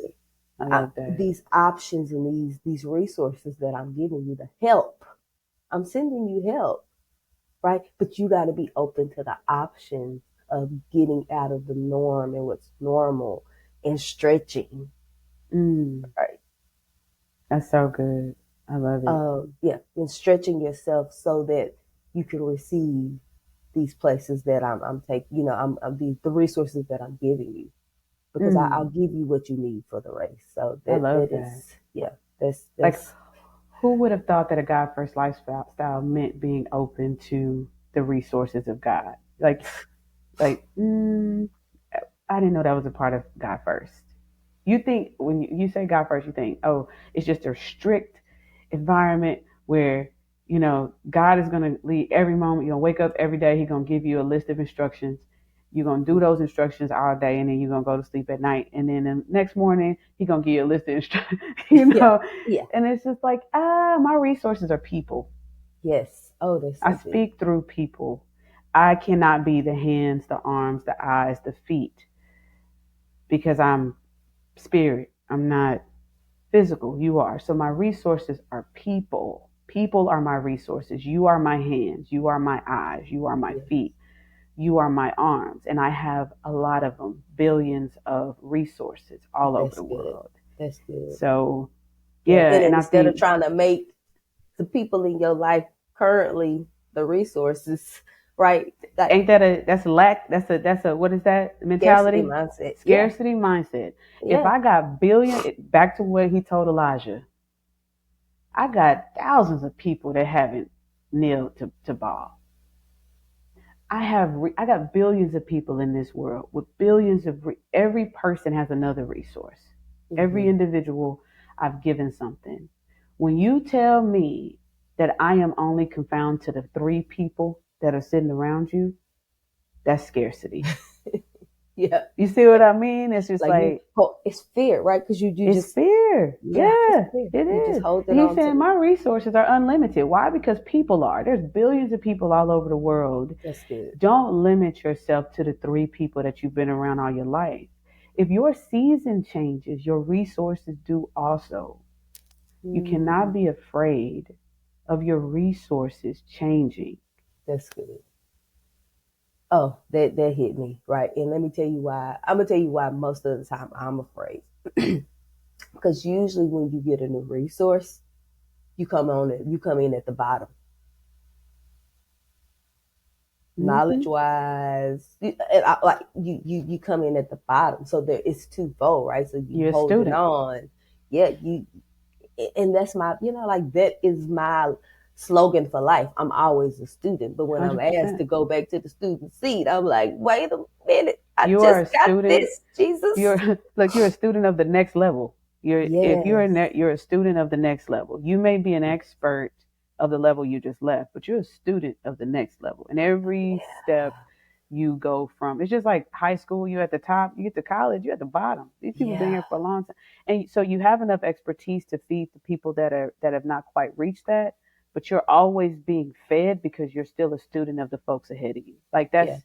S1: I love that.
S2: These options and these resources that I'm giving you, the help, I'm sending you help, right? But you got to be open to the options of getting out of the norm and what's normal and stretching,
S1: Mm.
S2: right?
S1: That's so good. I love it.
S2: Yeah, and stretching yourself so that you can receive these places that I'm taking, I'm the resources that I'm giving you because I'll
S1: Mm.
S2: give you what you need for the race. So
S1: I
S2: that
S1: love
S2: is,
S1: that.
S2: yeah,
S1: Like,
S2: that's
S1: who would have thought that a God first lifestyle meant being open to the resources of God? Like, I didn't know that was a part of God first. You think when you say God first, you think, oh, it's just a strict environment where God is going to lead every moment. You're going to wake up every day. He's going to give you a list of instructions. You're going to do those instructions all day, and then you're going to go to sleep at night. And then the next morning, he's going to give you a list of instructions,
S2: yeah, yeah,
S1: And it's just like, my resources are people.
S2: yes. Oh, that's
S1: I
S2: so good.
S1: speak through people. I cannot be the hands, the arms, the eyes, the feet because I'm spirit. I'm not physical. You are. So my resources are people. People are my resources. You are my hands. You are my eyes. You are my
S2: Yeah,
S1: feet. You are my arms. And I have a lot of them, billions of resources all over
S2: that's
S1: the
S2: good.
S1: world.
S2: That's good.
S1: So,
S2: Yeah,
S1: yeah.
S2: and
S1: And I
S2: instead of
S1: think,
S2: trying to make the people in your life currently the resources, right? Like
S1: that's a lack, that's a, what is that
S2: scarcity
S1: mentality?
S2: mindset. Yeah,
S1: Scarcity mindset. If
S2: yeah.
S1: I got back to what he told Elijah, I got thousands of people that haven't kneeled to Baal. I got billions of people in this world with billions of every person has another resource. Every
S2: Mm-hmm.
S1: individual I've given something. When you tell me that I am only confined to the three people that are sitting around you, that's scarcity.
S2: Yeah,
S1: You see what I mean? It's just
S2: like
S1: like,
S2: it's fear, right? Because you
S1: it's
S2: just,
S1: fear.
S2: yeah, it's
S1: Yeah,
S2: fear.
S1: it
S2: You just
S1: is.
S2: holding
S1: And he's
S2: on to
S1: saying
S2: the.
S1: my resources are unlimited. Why? Because people are. There's billions of people all over the world.
S2: That's good.
S1: Don't limit yourself to the three people that you've been around all your life. If your season changes, your resources do also. You cannot
S2: Mm,
S1: be afraid of your resources changing.
S2: that's good. Oh, that hit me right. And let me tell you why. I'm gonna tell you why most of the time I'm afraid. Because usually when you get a new resource, you come in at the bottom,
S1: Mm-hmm.
S2: knowledge wise, like you come in at the bottom. So there it's twofold, right? So you
S1: You're a
S2: holding
S1: student.
S2: on, yeah. And that's my, like that is my slogan for life. I'm always a student, but when I'm asked
S1: 100%.
S2: to go back to the student seat, I'm like, wait a minute, I
S1: You are
S2: just
S1: a
S2: got
S1: student.
S2: this, Jesus.
S1: You're look, you're a student of the next level.
S2: Yes,
S1: You're a student of the next level. You may be an expert of the level you just left, but you're a student of the next level. And every step you go from, it's just like high school, you're at the top, you get to college, you're at the bottom. These people have been
S2: yeah,
S1: here for a long time. And so you have enough expertise to feed the people that have not quite reached that, but you're always being fed because you're still a student of the folks ahead of you. Like
S2: yeah.
S1: that's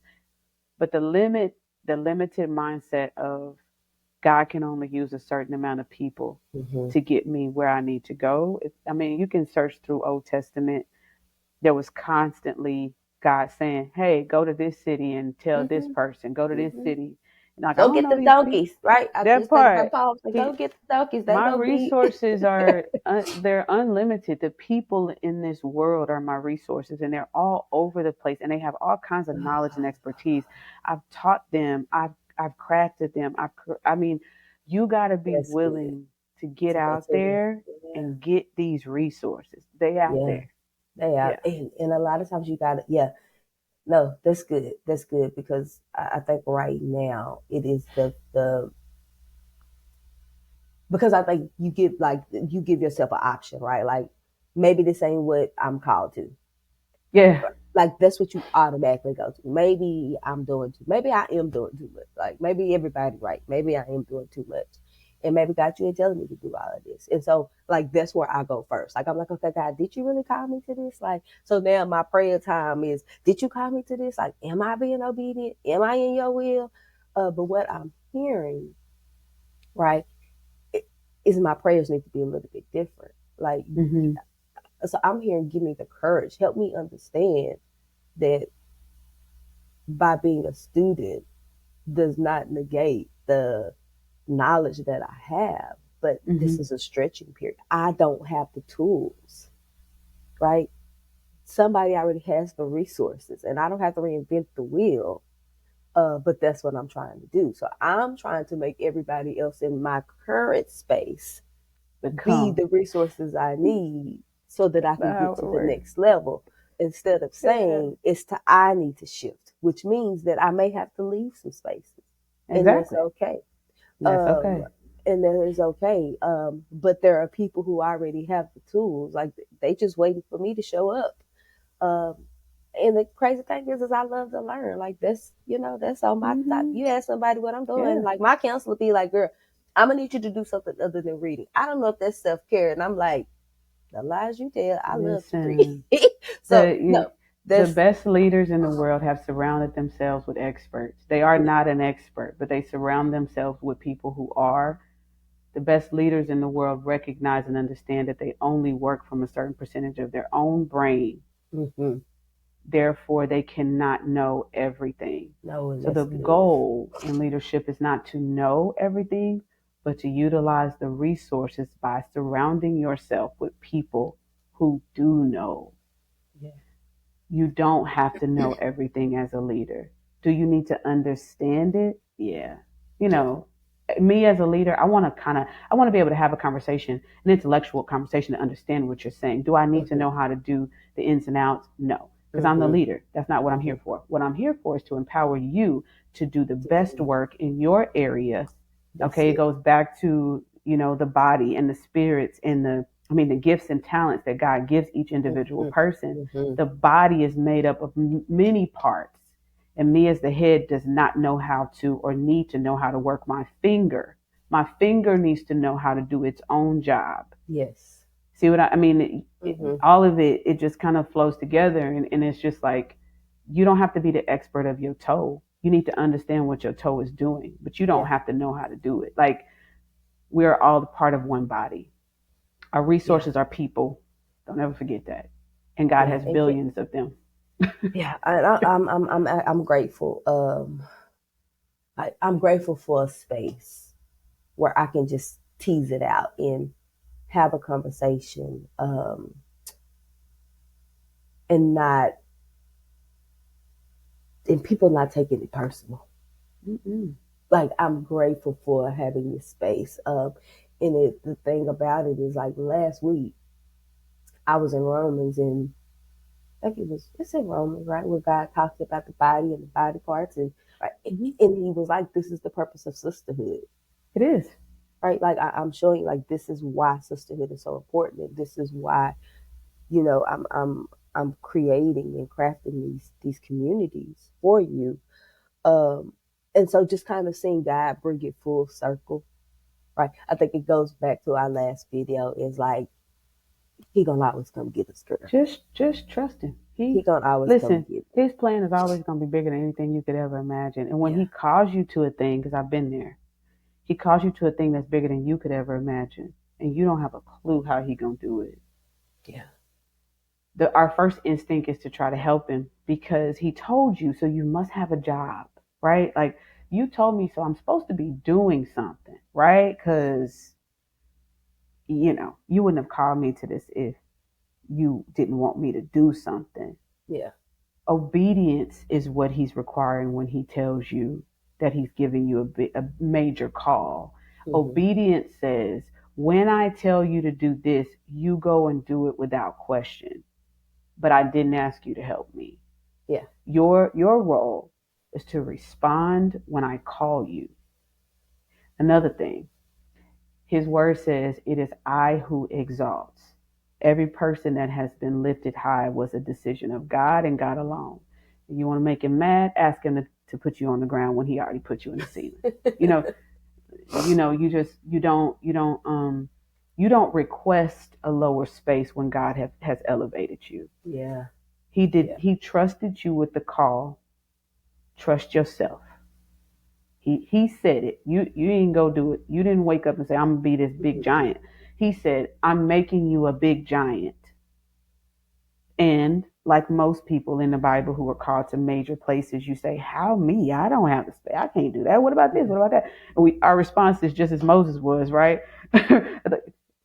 S1: but the limited mindset of God can only use a certain amount of people
S2: Hmm.
S1: to get me where I need to go. I mean, you can search through Old Testament. There was constantly God saying, "Hey, go to this city and tell this
S2: Hmm.
S1: person. Go to this
S2: Hmm.
S1: city." Like, I
S2: Go
S1: don't
S2: get
S1: know
S2: the
S1: these people.
S2: donkeys, right? I
S1: That
S2: just think about
S1: part.
S2: Paul. Say, go
S1: See,
S2: get the donkeys. They
S1: my
S2: gonna be.
S1: resources are they're unlimited. The people in this world are my resources, and they're all over the place, and they have all kinds of knowledge and expertise. I've taught them. I've crafted them. I mean, you got to be
S2: That's good.
S1: willing to get
S2: To go
S1: out
S2: to the
S1: there
S2: yeah,
S1: and get these resources. They out
S2: yeah.
S1: there.
S2: They are,
S1: Yeah.
S2: and a lot of times you got to, yeah. No, that's good. That's good because I think right now it is the because I think you give yourself an option, right? Like maybe this ain't what I'm called to.
S1: Yeah.
S2: Like that's what you automatically go to. Maybe I'm doing too. Maybe I am doing too much. Like maybe everybody right. Maybe I am doing too much, and maybe God, you ain't telling me to do all of this. And so like that's where I go first. Like I'm like, okay, God, did you really call me to this? Like so now my prayer time is, did you call me to this? Like, am I being obedient? Am I in your will? But what I'm hearing, right, is my prayers need to be a little bit different. Like
S1: Hmm.
S2: so I'm hearing, give me the courage, help me understand that by being a student does not negate the knowledge that I have, but this
S1: Hmm.
S2: is a stretching period. I don't have the tools, right? Somebody already has the resources, and I don't have to reinvent the wheel. But that's what I'm trying to do. So I'm trying to make everybody else in my current space be
S1: Become.
S2: the resources I need so that I
S1: That's
S2: can
S1: how
S2: get
S1: it
S2: to the
S1: works.
S2: next level instead of
S1: Yeah.
S2: saying I need to shift, which means that I may have to leave some spaces, and that's
S1: Exactly.
S2: okay.
S1: That's
S2: Um,
S1: okay.
S2: and that is okay. But there are people who already have the tools, like they just waiting for me to show up. Um, and the crazy thing is I love to learn. Like that's, that's on my top.
S1: Hmm.
S2: You ask somebody what I'm doing,
S1: Yeah.
S2: like my counselor be like, girl, I'm gonna need you to do something other than reading. I don't know if that's self care. And I'm like, the lies you tell, I love to read.
S1: Listen,
S2: So
S1: the
S2: no,
S1: the
S2: that's
S1: best leaders in the world have surrounded themselves with experts. They are
S2: yeah,
S1: not an expert, but they surround themselves with people who are. The best leaders in the world recognize and understand that they only work from a certain percentage of their own brain.
S2: mm-hmm.
S1: Therefore, they cannot know everything.
S2: No, and
S1: So
S2: that's
S1: the
S2: good.
S1: goal in leadership is not to know everything, but to utilize the resources by surrounding yourself with people who do know.
S2: Yeah,
S1: You don't have to know everything as a leader. Do you need to understand it? Yeah. You
S2: yeah,
S1: know, me as a leader, I want to be able to have a conversation, an intellectual conversation to understand what you're saying. Do I need to
S2: mm-hmm.
S1: know how to do the ins and outs? No, because I'm the
S2: Mm-hmm.
S1: leader. That's not what I'm
S2: Mm-hmm.
S1: here for. What I'm here for is to empower you to do the
S2: To
S1: best
S2: do
S1: work in your area.
S2: that's
S1: Okay, it
S2: it.
S1: goes back to, the body and the spirits and the gifts and talents that God gives each individual
S2: Mm-hmm.
S1: person.
S2: Mm-hmm.
S1: The body is made up of many parts, and me as the head does not know how to or need to know how to work my finger. My finger needs to know how to do its own job.
S2: Yes.
S1: See what I mean?
S2: Mm-hmm.
S1: All of it just kind of flows together, and it's just like you don't have to be the expert of your toe. You need to understand what your toe is doing, but you don't
S2: Yeah.
S1: have to know how to do it. Like, we're all part of one body. Our
S2: Yeah.
S1: resources are people. Don't ever forget that. And God
S2: Yeah.
S1: has
S2: And
S1: billions of them.
S2: yeah. I'm grateful. I'm grateful for a space where I can just tease it out and have a conversation, and not and people not taking it personal.
S1: Mm-mm.
S2: Like I'm grateful for having this space. And the thing about it is like last week I was in Romans, and I think it's in Romans, right, where God talks about the body and the body parts, and right,
S1: Mm-hmm.
S2: and he was like, this is the purpose of sisterhood,
S1: It is.
S2: right? Like I'm showing you, like this is why sisterhood is so important, and this is why I'm creating and crafting these communities for you. Um, and so just kind of seeing God bring it full circle, right? I think it goes back to our last video. Is like he gonna always come get us, girl.
S1: Just trust him.
S2: He gonna always come
S1: Listen,
S2: get us.
S1: his plan is always going to be bigger than anything you could ever imagine. And when
S2: Yeah,
S1: he calls you to a thing, because I've been there, he calls you to a thing that's bigger than you could ever imagine. And you don't have a clue how he going to do it.
S2: yeah,
S1: Our first instinct is to try to help him because he told you, so you must have a job, right? Like, you told me, so I'm supposed to be doing something, right? Because, you wouldn't have called me to this if you didn't want me to do something.
S2: Yeah.
S1: Obedience is what he's requiring when he tells you that he's giving you a major call.
S2: Mm-hmm.
S1: Obedience says, when I tell you to do this, you go and do it without question. But I didn't ask you to help me.
S2: Yeah.
S1: Your role is to respond when I call you. Another thing, his word says, it is I who exalts. Every person that has been lifted high was a decision of God and God alone. You want to make him mad, ask him to put you on the ground when he already put you in the ceiling. You know, you don't request a lower space when God has elevated you.
S2: Yeah. Yeah.
S1: He trusted you with the call. Trust yourself. He said it. You didn't go do it. You didn't wake up and say, I'm gonna be this big
S2: Mm-hmm.
S1: giant. He said, I'm making you a big giant. And like most people in the Bible who are called to major places, you say, how me? I don't have the space. I can't do that. What about this?
S2: Yeah.
S1: What about that? And our response is just as Moses was, right?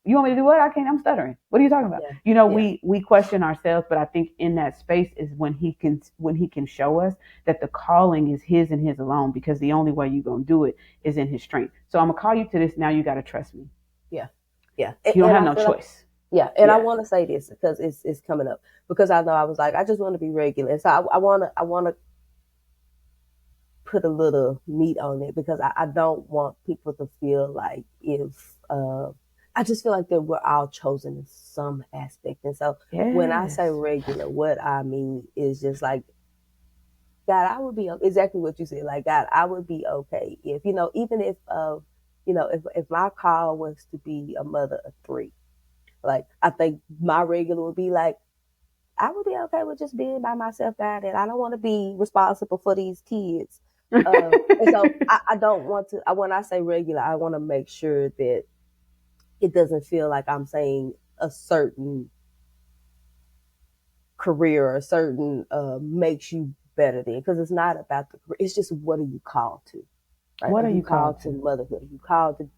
S1: You want me to do what? I can't. I'm stuttering. What are you talking about?
S2: Yeah. Yeah.
S1: We question ourselves, but I think in that space is when he can show us that the calling is his and his alone, because the only way you're gonna do it is in his strength. So I'm gonna call you to this. Now you gotta trust me.
S2: Yeah. Yeah.
S1: You don't
S2: And
S1: have
S2: I
S1: no
S2: feel like,
S1: choice.
S2: yeah, and I
S1: Yeah.
S2: want to say this because it's coming up, because I know I was like, I just want to be regular, and so I want to put a little meat on it, because I don't want people to feel like, if I just feel like that we're all chosen in some aspect. And so when I say
S1: Yes.
S2: regular, what I mean is just like, God, I would be exactly what you said. Like, God, I would be okay if, even if, if my call was to be a mother of three, like, I think my regular would be like, I would be okay with just being by myself, God, and I don't want to be responsible for these kids. And so I don't want to, when I say regular, I want to make sure that it doesn't feel like I'm saying a certain career or a certain makes you better than, because it's not about the career. It's just, what are you called to, right?
S1: What
S2: Are
S1: are
S2: you
S1: you called
S2: called to
S1: to?
S2: motherhood? Are you called to,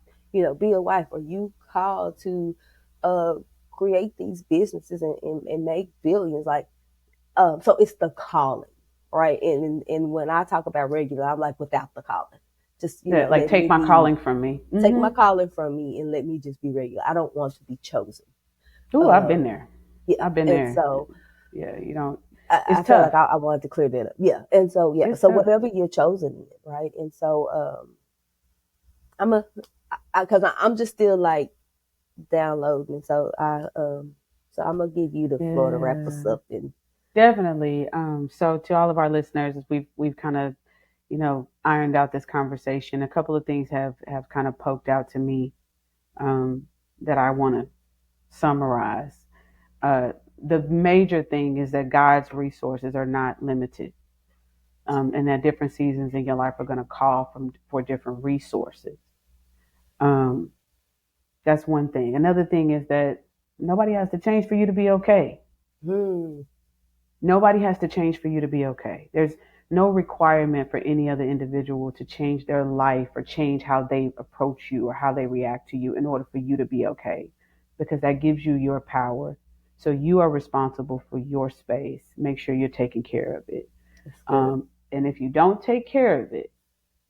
S2: be a wife? Are you called to uh, create these businesses and make billions? Like, so it's the calling, right? And when I talk about regular, I'm like, without the calling, just,
S1: That, like,
S2: let me
S1: take my
S2: be,
S1: calling from me.
S2: take my calling from me and let me just be regular. I don't want to be chosen.
S1: Ooh, I've been
S2: Um,
S1: there.
S2: yeah,
S1: I've been
S2: and
S1: there.
S2: so
S1: Yeah, you don't.
S2: I
S1: It's
S2: felt like
S1: tough.
S2: I wanted to clear that up. Yeah, and so yeah,
S1: It's
S2: so
S1: tough.
S2: whatever you're chosen in, right? And so I'm a, because I'm just still like downloading, so so I'm gonna give you the floor to wrap us
S1: Yeah,
S2: up. And
S1: definitely. So to all of our listeners, as we've kind of, ironed out this conversation, a couple of things have kind of poked out to me, um, that I want to summarize. Uh, the major thing is that God's resources are not limited, and that different seasons in your life are going to call for different resources. Um, that's one thing. Another thing is that nobody has to change for you to be okay.
S2: hmm,
S1: Nobody has to change for you to be okay. There's no requirement for any other individual to change their life or change how they approach you or how they react to you in order for you to be okay, because that gives you your power. So you are responsible for your space. Make sure you're taking care of it.
S2: that's good.
S1: And if you don't take care of it,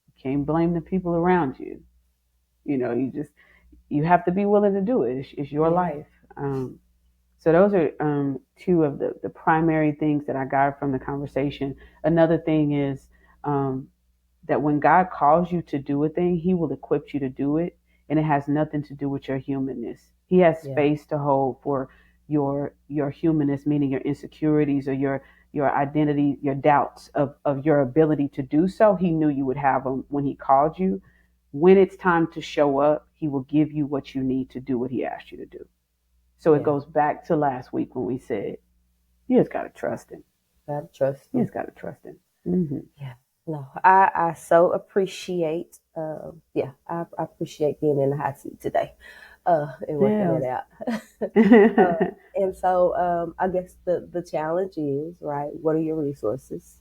S1: you can't blame the people around you. You have to be willing to do it. It's your
S2: Yeah,
S1: life. So those are two of the primary things that I got from the conversation. Another thing is, um, that when God calls you to do a thing, He will equip you to do it, and it has nothing to do with your humanness. He has
S2: yeah,
S1: space to hold for your humanness, meaning your insecurities or your identity, your doubts of your ability to do so. He knew you would have them when He called you. When it's time to show up, He will give you what you need to do what He asked you to do. So it
S2: yeah.
S1: goes back to last week when we said, you just got to trust Him.
S2: Gotta trust
S1: You
S2: them.
S1: just got to trust Him. Mm-hmm.
S2: Yeah. No, I so appreciate, yeah, I appreciate being in the hot seat today, and working
S1: Yeah.
S2: it out. And so, I guess the challenge is, right, what are your resources?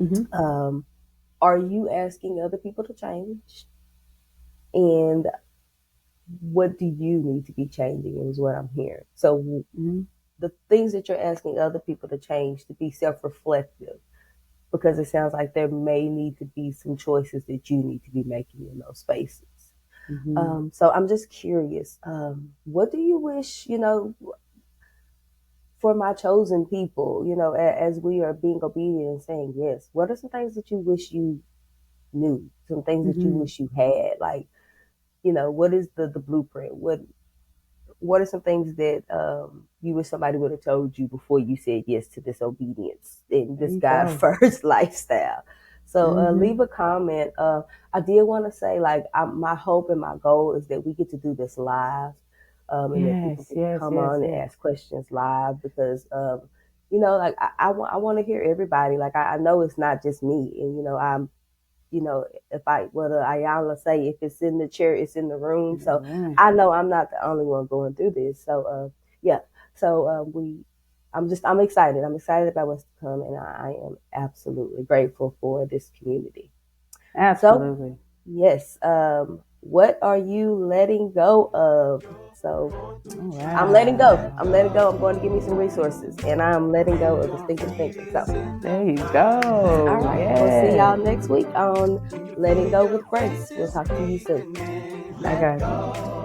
S1: Mm-hmm.
S2: Um, are you asking other people to change? And what do you need to be changing is what I'm hearing. So
S1: Mm-hmm.
S2: the things that you're asking other people to change, to be self-reflective, because it sounds like there may need to be some choices that you need to be making in those spaces.
S1: Mm-hmm.
S2: So I'm just curious, what do you wish, for my chosen people, as we are being obedient and saying yes, what are some things that you wish you knew, some things that you
S1: Mm-hmm.
S2: wish you had? Like, what is the blueprint? What are some things that you wish somebody would have told you before you said yes to this obedience and
S1: There
S2: this
S1: you
S2: God
S1: go.
S2: first lifestyle? So
S1: Mm-hmm.
S2: leave a comment. I did want to say, like, my hope and my goal is that we get to do this live, and that people
S1: Yes,
S2: get to
S1: yes,
S2: come
S1: yes,
S2: on and
S1: yes.
S2: ask questions live because, like I want to hear everybody. Like I know it's not just me, and if I what Ayala say, if it's in the chair, it's in the room.
S1: In the
S2: So
S1: room.
S2: I know I'm not the only one going through this. So yeah. So I'm excited. I'm excited about what's to come, and I am absolutely grateful for this community. So
S1: Absolutely.
S2: yes, what are you letting go of? So
S1: Oh,
S2: I'm letting go. I'm letting
S1: wow.
S2: go. I'm going to give me some resources, and I'm letting go of the stinking thinking. So
S1: There you
S2: all
S1: go.
S2: right, we'll see y'all
S1: Yes.
S2: next week on Letting Go with Grace. We'll talk to you soon.
S1: I got you.